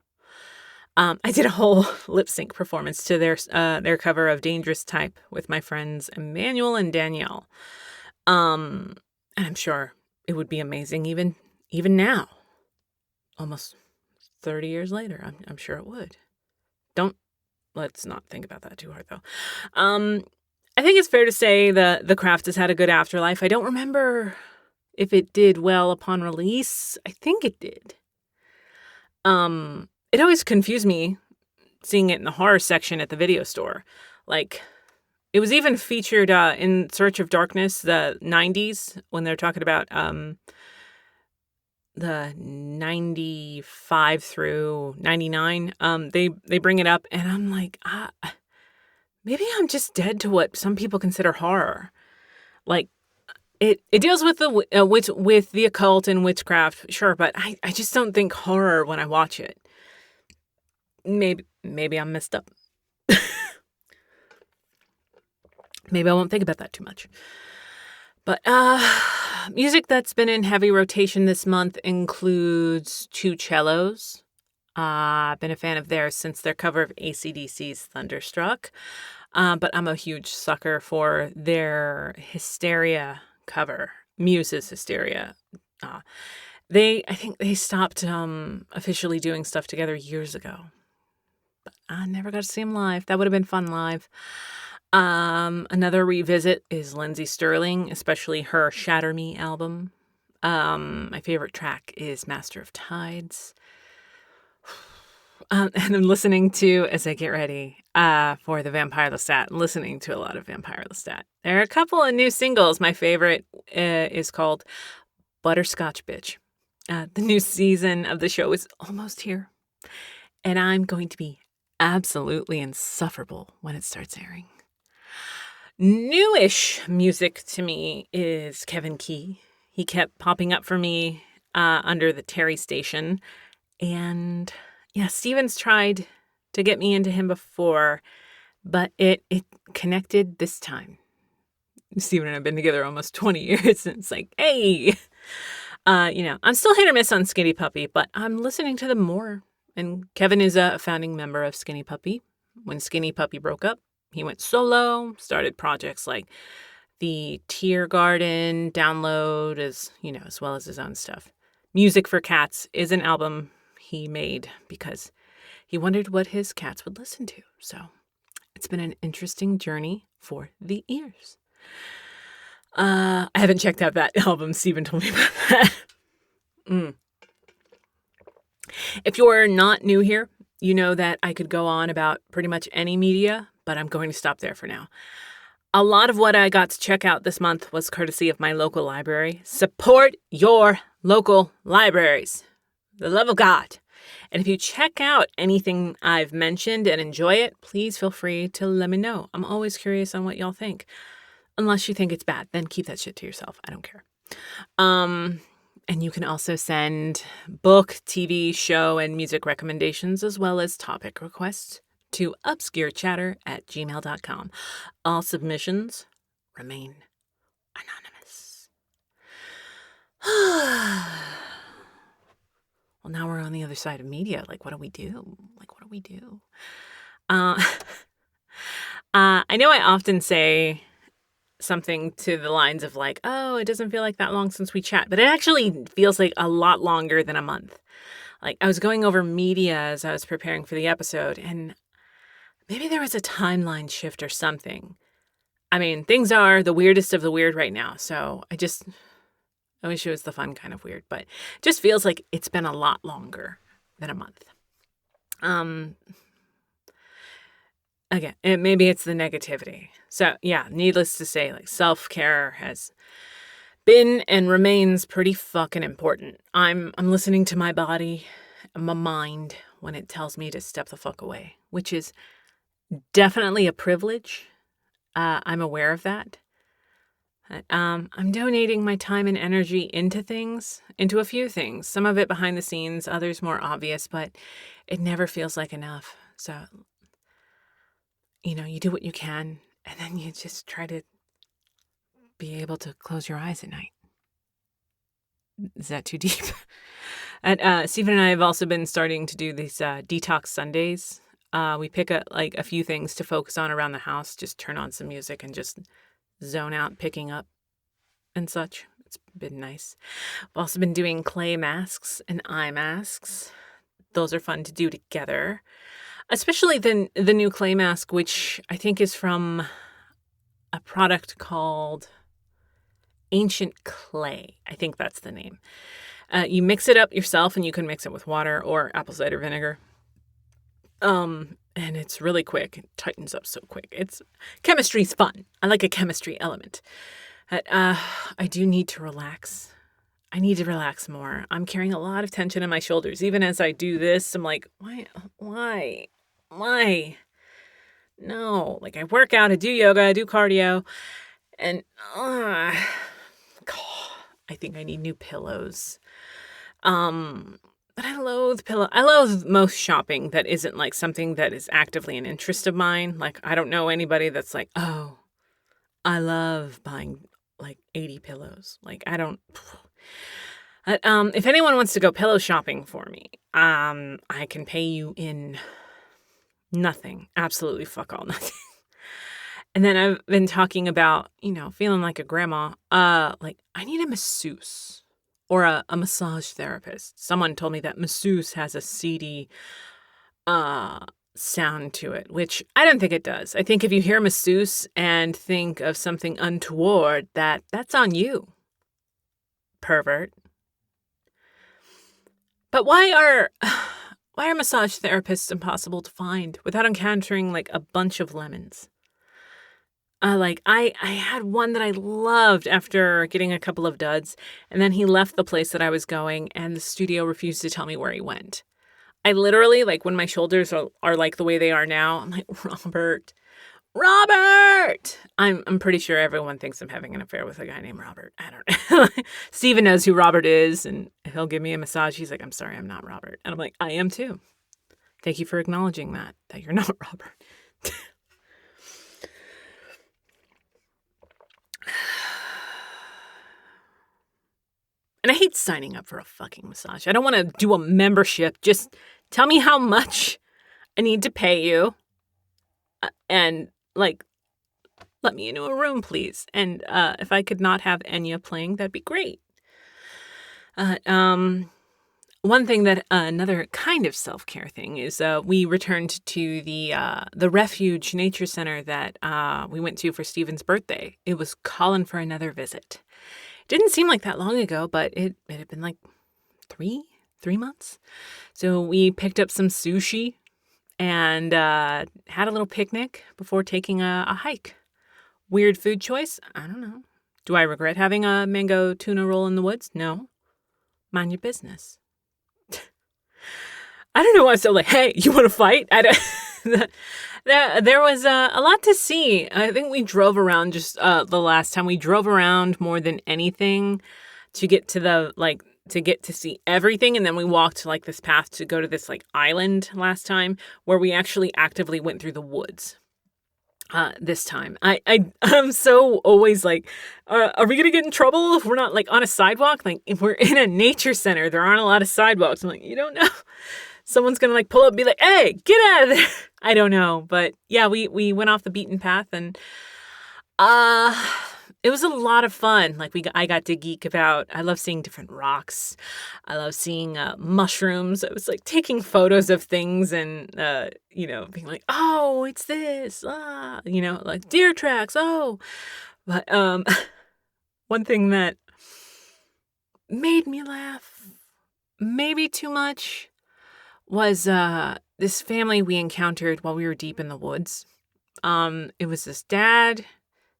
I did a whole lip sync performance to their cover of Dangerous Type with my friends Emmanuel and Danielle. And I'm sure it would be amazing even now. Almost 30 years later, I'm sure it would. Let's not think about that too hard, though. I think it's fair to say the Craft has had a good afterlife. I don't remember if it did well upon release. I think it did. It always confused me seeing it in the horror section at the video store. Like, it was even featured in Search of Darkness, the 90s, when they're talking about the 95 through 99. They bring it up, and I'm like, maybe I'm just dead to what some people consider horror. Like, it deals with the occult and witchcraft, sure, but I just don't think horror when I watch it. Maybe I'm messed up. Maybe I won't think about that too much. But music that's been in heavy rotation this month includes Two Cellos. I've been a fan of theirs since their cover of AC/DC's Thunderstruck. But I'm a huge sucker for their Hysteria cover, Muse's Hysteria. I think they stopped officially doing stuff together years ago. But I never got to see them live. That would have been fun live. Another revisit is Lindsey Stirling, especially her Shatter Me album. My favorite track is Master of Tides. And I'm listening to, as I get ready for the Vampire Lestat, I'm listening to a lot of Vampire Lestat. There are a couple of new singles. My favorite is called Butterscotch Bitch. The new season of the show is almost here. And I'm going to be absolutely insufferable when it starts airing. Newish music to me is Kevin Key. He kept popping up for me under the Terri station. And yeah, Steven's tried to get me into him before, but it connected this time. Steven and I have been together almost 20 years, and it's like, hey! I'm still hit or miss on Skinny Puppy, but I'm listening to them more. And Kevin is a founding member of Skinny Puppy. When Skinny Puppy broke up, he went solo, started projects like the Tear Garden, Download, as well as his own stuff. Music for Cats is an album he made because he wondered what his cats would listen to. So it's been an interesting journey for the ears. I haven't checked out that album. Steven told me about that. If you're not new here, you know that I could go on about pretty much any media, but I'm going to stop there for now. A lot of what I got to check out this month was courtesy of my local library. Support your local libraries. The love of God. And if you check out anything I've mentioned and enjoy it, please feel free to let me know. I'm always curious on what y'all think. Unless you think it's bad, then keep that shit to yourself. I don't care. And you can also send book, TV, show, and music recommendations, as well as topic requests to obscurechatter@gmail.com. All submissions remain anonymous. Well, now we're on the other side of media. Like, what do we do? I know I often say something to the lines of like, oh, it doesn't feel like that long since we chat, but it actually feels like a lot longer than a month. Like, I was going over media as I was preparing for the episode, and maybe there was a timeline shift or something. I mean, things are the weirdest of the weird right now. So I wish it was the fun kind of weird, but it just feels like it's been a lot longer than a month. Again, maybe it's the negativity. So yeah, needless to say, like self-care has been and remains pretty fucking important. I'm listening to my body, my mind when it tells me to step the fuck away, which is definitely a privilege. I'm aware of that. I'm donating my time and energy into a few things. Some of it behind the scenes, others more obvious, but it never feels like enough. So, you do what you can, and then you just try to be able to close your eyes at night. Is that too deep? And Stephen and I have also been starting to do these detox Sundays. We pick a few things to focus on around the house, just turn on some music and just zone out, picking up and such. It's been nice. We've also been doing clay masks and eye masks. Those are fun to do together. Especially the new clay mask, which I think is from a product called Ancient Clay. I think that's the name. You mix it up yourself, and you can mix it with water or apple cider vinegar. And it's really quick. It tightens up so quick. Chemistry's fun. I like a chemistry element. I do need to relax. I need to relax more. I'm carrying a lot of tension in my shoulders. Even as I do this, I'm like, why? No. Like, I work out, I do yoga, I do cardio, and I think I need new pillows. But I loathe I loathe most shopping that isn't like something that is actively an interest of mine. Like, I don't know anybody that's like, oh, I love buying like 80 pillows. Like, I don't. If anyone wants to go pillow shopping for me, I can pay you in nothing. Absolutely fuck all nothing. And then I've been talking about, feeling like a grandma. Like, I need a masseuse. Or a massage therapist. Someone told me that masseuse has a seedy sound to it, which I don't think it does. I think if you hear masseuse and think of something untoward, that's on you, pervert. But why are massage therapists impossible to find without encountering like a bunch of lemons? I had one that I loved after getting a couple of duds, and then he left the place that I was going, and the studio refused to tell me where he went. I literally, like, when my shoulders are like the way they are now, I'm like, Robert! I'm pretty sure everyone thinks I'm having an affair with a guy named Robert. I don't know. Stephen knows who Robert is, and he'll give me a massage. He's like, I'm sorry, I'm not Robert. And I'm like, I am too. Thank you for acknowledging that you're not Robert. And I hate signing up for a fucking massage. I don't want to do a membership. Just tell me how much I need to pay you. And, like, let me into a room, please. And if I could not have Enya playing, that'd be great. One thing that another kind of self-care thing is we returned to the Refuge Nature Center that we went to for Stephen's birthday. It was calling for another visit. Didn't seem like that long ago, but it had been like three months. So we picked up some sushi and had a little picnic before taking a hike. Weird food choice? I don't know. Do I regret having a mango tuna roll in the woods? No. Mind your business. I don't know why I'm so like, hey, you want to fight? There was a lot to see. I think we drove around just the last time. We drove around more than anything to get to see everything. And then we walked like this path to go to this like island last time where we actually actively went through the woods. This time. I'm so always like, are we going to get in trouble if we're not like on a sidewalk? Like if we're in a nature center, there aren't a lot of sidewalks. I'm like, you don't know. Someone's going to like pull up and be like, hey, get out of there. I don't know. But yeah, we went off the beaten path and it was a lot of fun. Like I got to geek about, I love seeing different rocks. I love seeing mushrooms. I was like taking photos of things and, being like, oh, it's this, like deer tracks. Oh, but one thing that made me laugh, maybe too much, was this family we encountered while we were deep in the woods. It was this dad,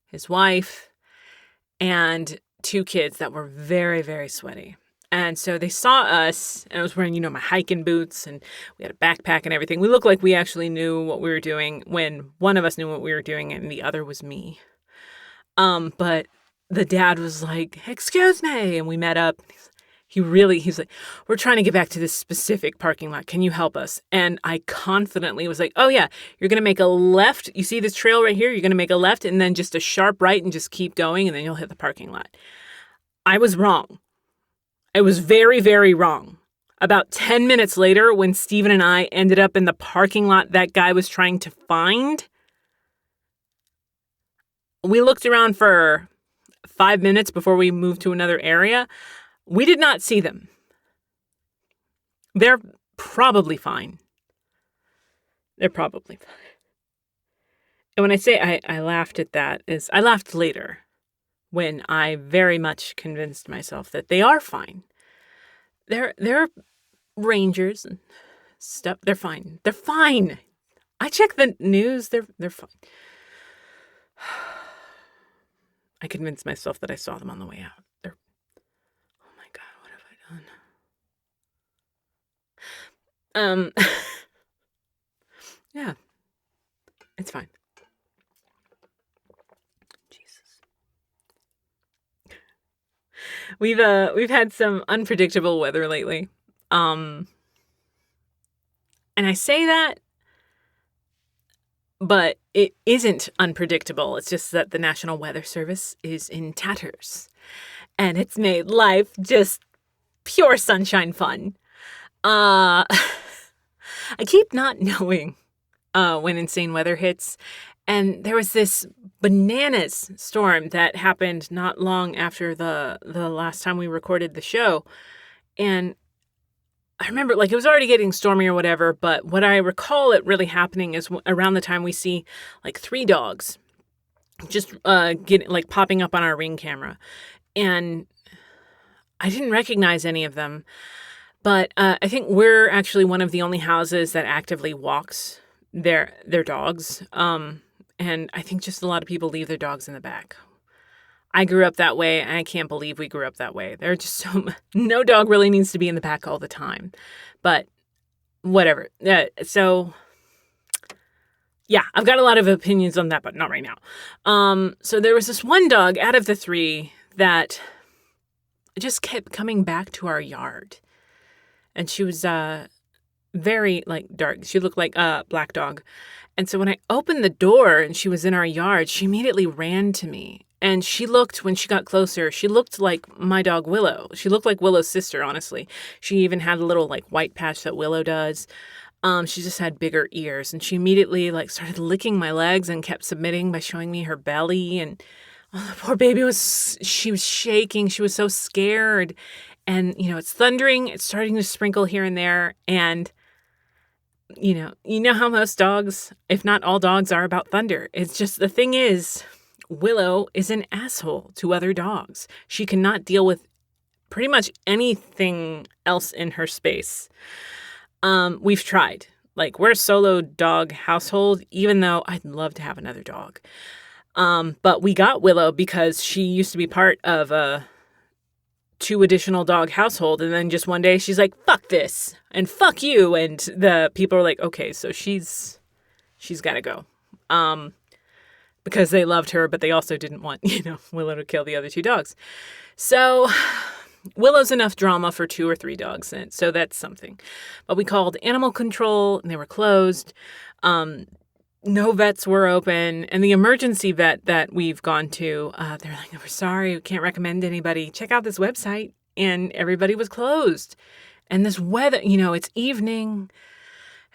his wife, and 2 kids that were very, very sweaty. And so they saw us, and I was wearing, my hiking boots, and we had a backpack and everything. We looked like we actually knew what we were doing when one of us knew what we were doing, and the other was me. But the dad was like, excuse me, and we met up. He's like, we're trying to get back to this specific parking lot. Can you help us? And I confidently was like, oh yeah, you're going to make a left. You see this trail right here? You're going to make a left and then just a sharp right and just keep going and then you'll hit the parking lot. I was wrong. I was very, very wrong. About 10 minutes later, when Steven and I ended up in the parking lot that guy was trying to find, we looked around for 5 minutes before we moved to another area. We did not see them. They're probably fine. They're probably fine. And when I say I laughed at that, I laughed later when I very much convinced myself that they are fine. They're rangers and stuff. They're fine. They're fine. I check the news. They're fine. I convinced myself that I saw them on the way out. Yeah, it's fine. Jesus. We've had some unpredictable weather lately. And I say that, but it isn't unpredictable. It's just that the National Weather Service is in tatters. And it's made life just pure sunshine fun. I keep not knowing when insane weather hits. And there was this bananas storm that happened not long after the last time we recorded the show. And I remember, it was already getting stormy or whatever, but what I recall it really happening is around the time we see, 3 dogs just popping up on our Ring camera. And I didn't recognize any of them. But I think we're actually one of the only houses that actively walks their dogs. And I think just a lot of people leave their dogs in the back. I grew up that way, and I can't believe we grew up that way. There are just no dog really needs to be in the back all the time. But whatever. So, yeah, I've got a lot of opinions on that, but not right now. So there was this one dog out of the 3 that just kept coming back to our yard. And she was very, dark. She looked like a black dog. And so when I opened the door and she was in our yard, she immediately ran to me. And when she got closer, she looked like my dog Willow. She looked like Willow's sister, honestly. She even had a little, white patch that Willow does. She just had bigger ears. And she immediately, started licking my legs and kept submitting by showing me her belly. And the poor baby she was shaking. She was so scared. And, it's thundering. It's starting to sprinkle here and there. And, you know how most dogs, if not all dogs, are about thunder. It's just, the thing is, Willow is an asshole to other dogs. She cannot deal with pretty much anything else in her space. We've tried. We're a solo dog household, even though I'd love to have another dog. But we got Willow because she used to be part of a 2 additional dog household, and then just one day she's like, fuck this and fuck you, and the people are like, okay, so she's got to go, because they loved her, but they also didn't want Willow to kill the other 2 dogs. So Willow's enough drama for 2 or 3 dogs, and so that's something. But we called animal control and they were closed. No vets were open, and the emergency vet that we've gone to, they're like, we're sorry, we can't recommend anybody. Check out this website. And everybody was closed. And this weather, it's evening,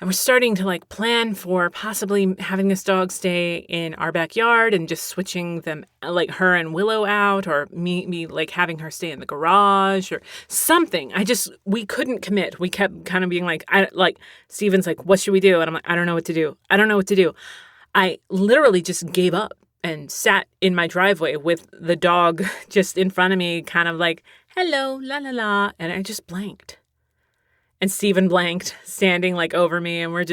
And we're starting to like plan for possibly having this dog stay in our backyard and just switching them, like her and Willow out, or me like having her stay in the garage or something. We couldn't commit. We kept kind of being like, Steven's like, what should we do? And I'm like, I don't know what to do. I don't know what to do. I literally just gave up and sat in my driveway with the dog just in front of me, kind of like, hello, la la la. And I just blanked. And Steven blanked, standing like over me. And we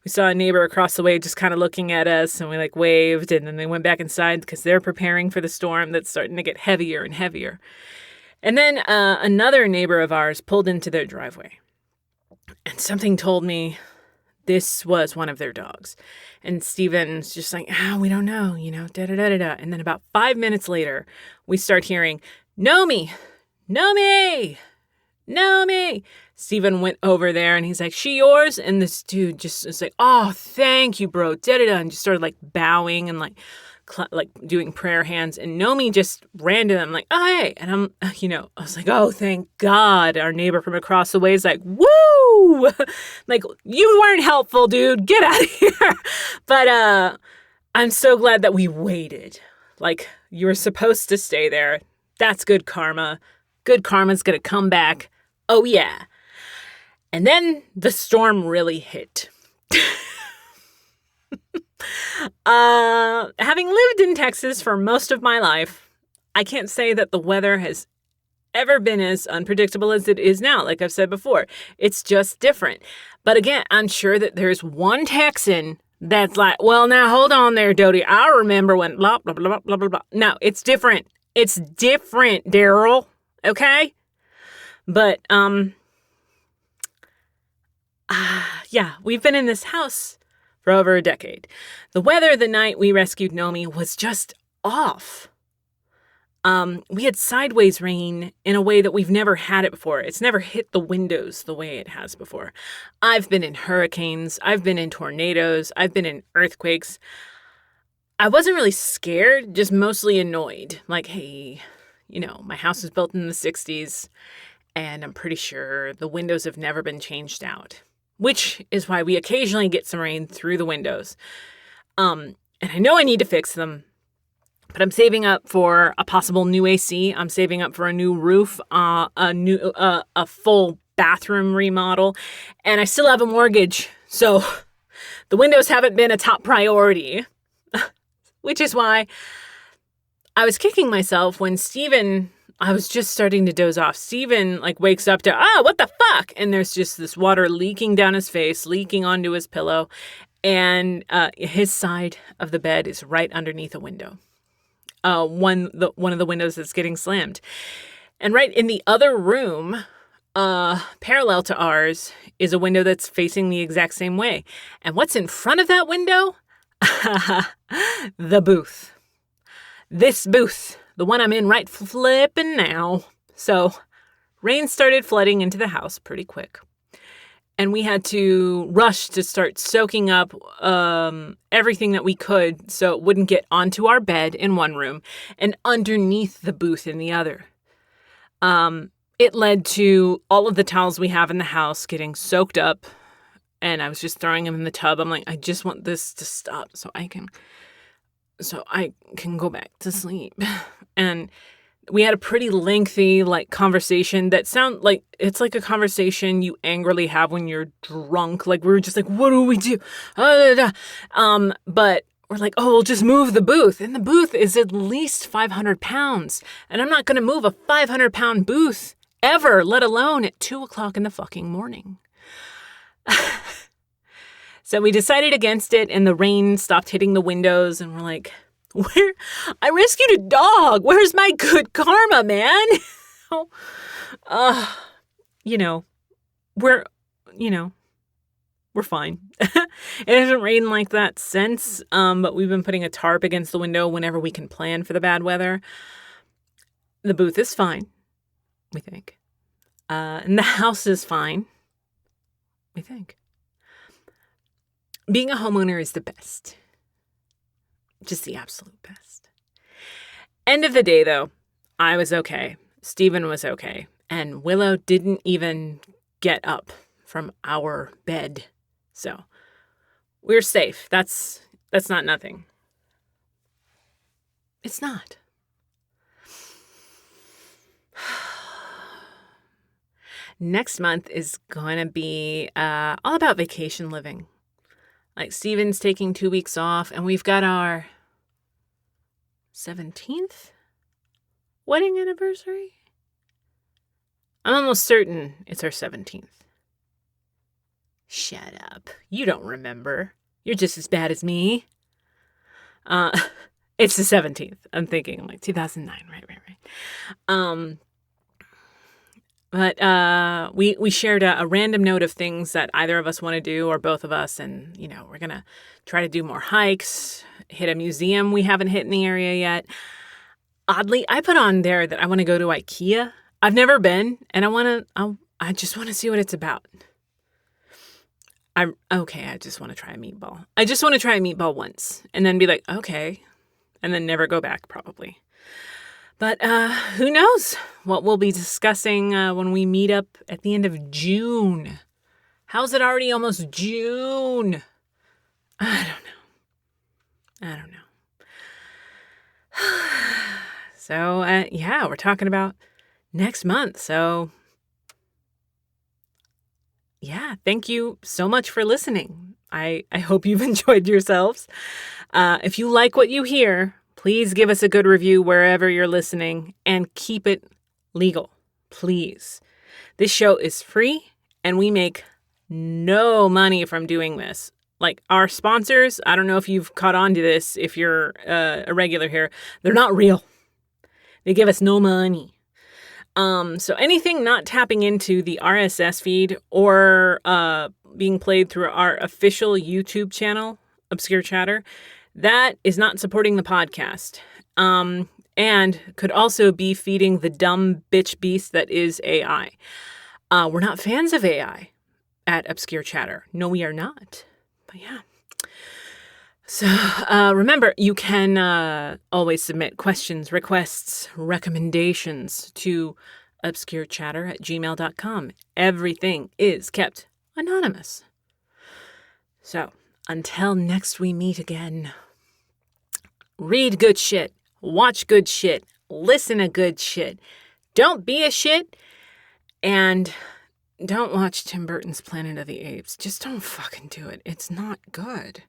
saw a neighbor across the way just kind of looking at us. And we like waved. And then they went back inside because they're preparing for the storm that's starting to get heavier and heavier. And then another neighbor of ours pulled into their driveway. And something told me this was one of their dogs. And Steven's just like, we don't know, da-da-da-da-da. And then about 5 minutes later, we start hearing, Nomi, Nomi, Nomi. Steven went over there and he's like, she yours? And this dude just is like, oh, thank you, bro. Da-da-da. And just started like bowing and like doing prayer hands. And Nomi just ran to them like, oh, hey. And I'm, I was like, oh, thank God. Our neighbor from across the way is like, woo! Like, you weren't helpful, dude. Get out of here. But I'm so glad that we waited. Like, you were supposed to stay there. That's good karma. Good karma's going to come back. Oh, yeah. And then the storm really hit. Having lived in Texas for most of my life, I can't say that the weather has ever been as unpredictable as it is now. Like I've said before, it's just different. But again, I'm sure that there's one Texan that's like, well, now hold on there, Doty. I remember when blah, blah, blah, blah, blah, blah. No, it's different. It's different, Daryl. Okay? But, yeah, we've been in this house for over a decade. The weather the night we rescued Nomi was just off. We had sideways rain in a way that we've never had it before. It's never hit the windows the way it has before. I've been in hurricanes. I've been in tornadoes. I've been in earthquakes. I wasn't really scared, just mostly annoyed. Like, hey, my house was built in the 60s, and I'm pretty sure the windows have never been changed out, which is why we occasionally get some rain through the windows. And I know I need to fix them, but I'm saving up for a possible new AC. I'm saving up for a new roof, a full bathroom remodel, and I still have a mortgage. So the windows haven't been a top priority, which is why I was kicking myself when I was just starting to doze off. Steven wakes up to, what the fuck? And there's just this water leaking down his face, leaking onto his pillow. And his side of the bed is right underneath a window. One of the windows that's getting slammed. And right in the other room, parallel to ours, is a window that's facing the exact same way. And what's in front of that window? The booth. This booth, the one I'm in right flipping now. So rain started flooding into the house pretty quick. And we had to rush to start soaking up everything that we could so it wouldn't get onto our bed in one room and underneath the booth in the other. It led to all of the towels we have in the house getting soaked up, and I was just throwing them in the tub. I'm like, I just want this to stop so I can go back to sleep. And we had a pretty lengthy conversation that sound like it's like a conversation you angrily have when you're drunk. Like we were just like, what do we do? But we're like, oh, we'll just move the booth. And the booth is at least 500 pounds. And I'm not going to move a 500-pound booth ever, let alone at 2:00 in the fucking morning. So we decided against it, and the rain stopped hitting the windows, and we're like, I rescued a dog. Where's my good karma, man? We're fine. It hasn't rained like that since, but we've been putting a tarp against the window whenever we can plan for the bad weather. The booth is fine, we think. And the house is fine, we think. Being a homeowner is the best. Just the absolute best. End of the day, though, I was okay. Steven was okay. And Willow didn't even get up from our bed. So we're safe. That's not nothing. It's not. Next month is going to be all about vacation living. Like Steven's taking 2 weeks off, and we've got our 17th wedding anniversary. I'm almost certain it's our 17th. Shut up. You don't remember. You're just as bad as me. It's the 17th. I'm thinking like 2009. Right. But we shared a random note of things that either of us want to do or both of us. And, we're going to try to do more hikes, hit a museum we haven't hit in the area yet. Oddly, I put on there that I want to go to IKEA. I've never been, and I just want to see what it's about. I just want to try a meatball. I just want to try a meatball once and then be like, okay, and then never go back probably. But who knows what we'll be discussing when we meet up at the end of June. How's it already almost June? I don't know. So, we're talking about next month. So, thank you so much for listening. I hope you've enjoyed yourselves. If you like what you hear, please give us a good review wherever you're listening and keep it legal, please. This show is free and we make no money from doing this. Like our sponsors, I don't know if you've caught on to this, if you're a regular here, they're not real. They give us no money. So anything not tapping into the RSS feed or being played through our official YouTube channel, Obscure Chatter, that is not supporting the podcast. And could also be feeding the dumb bitch beast that is AI. We're not fans of AI at Obscure Chatter. No, we are not. But yeah. So remember, you can always submit questions, requests, recommendations to obscurechatter@gmail.com. Everything is kept anonymous. So until next we meet again, read good shit, watch good shit, listen to good shit, don't be a shit, and don't watch Tim Burton's Planet of the Apes. Just don't fucking do it. It's not good.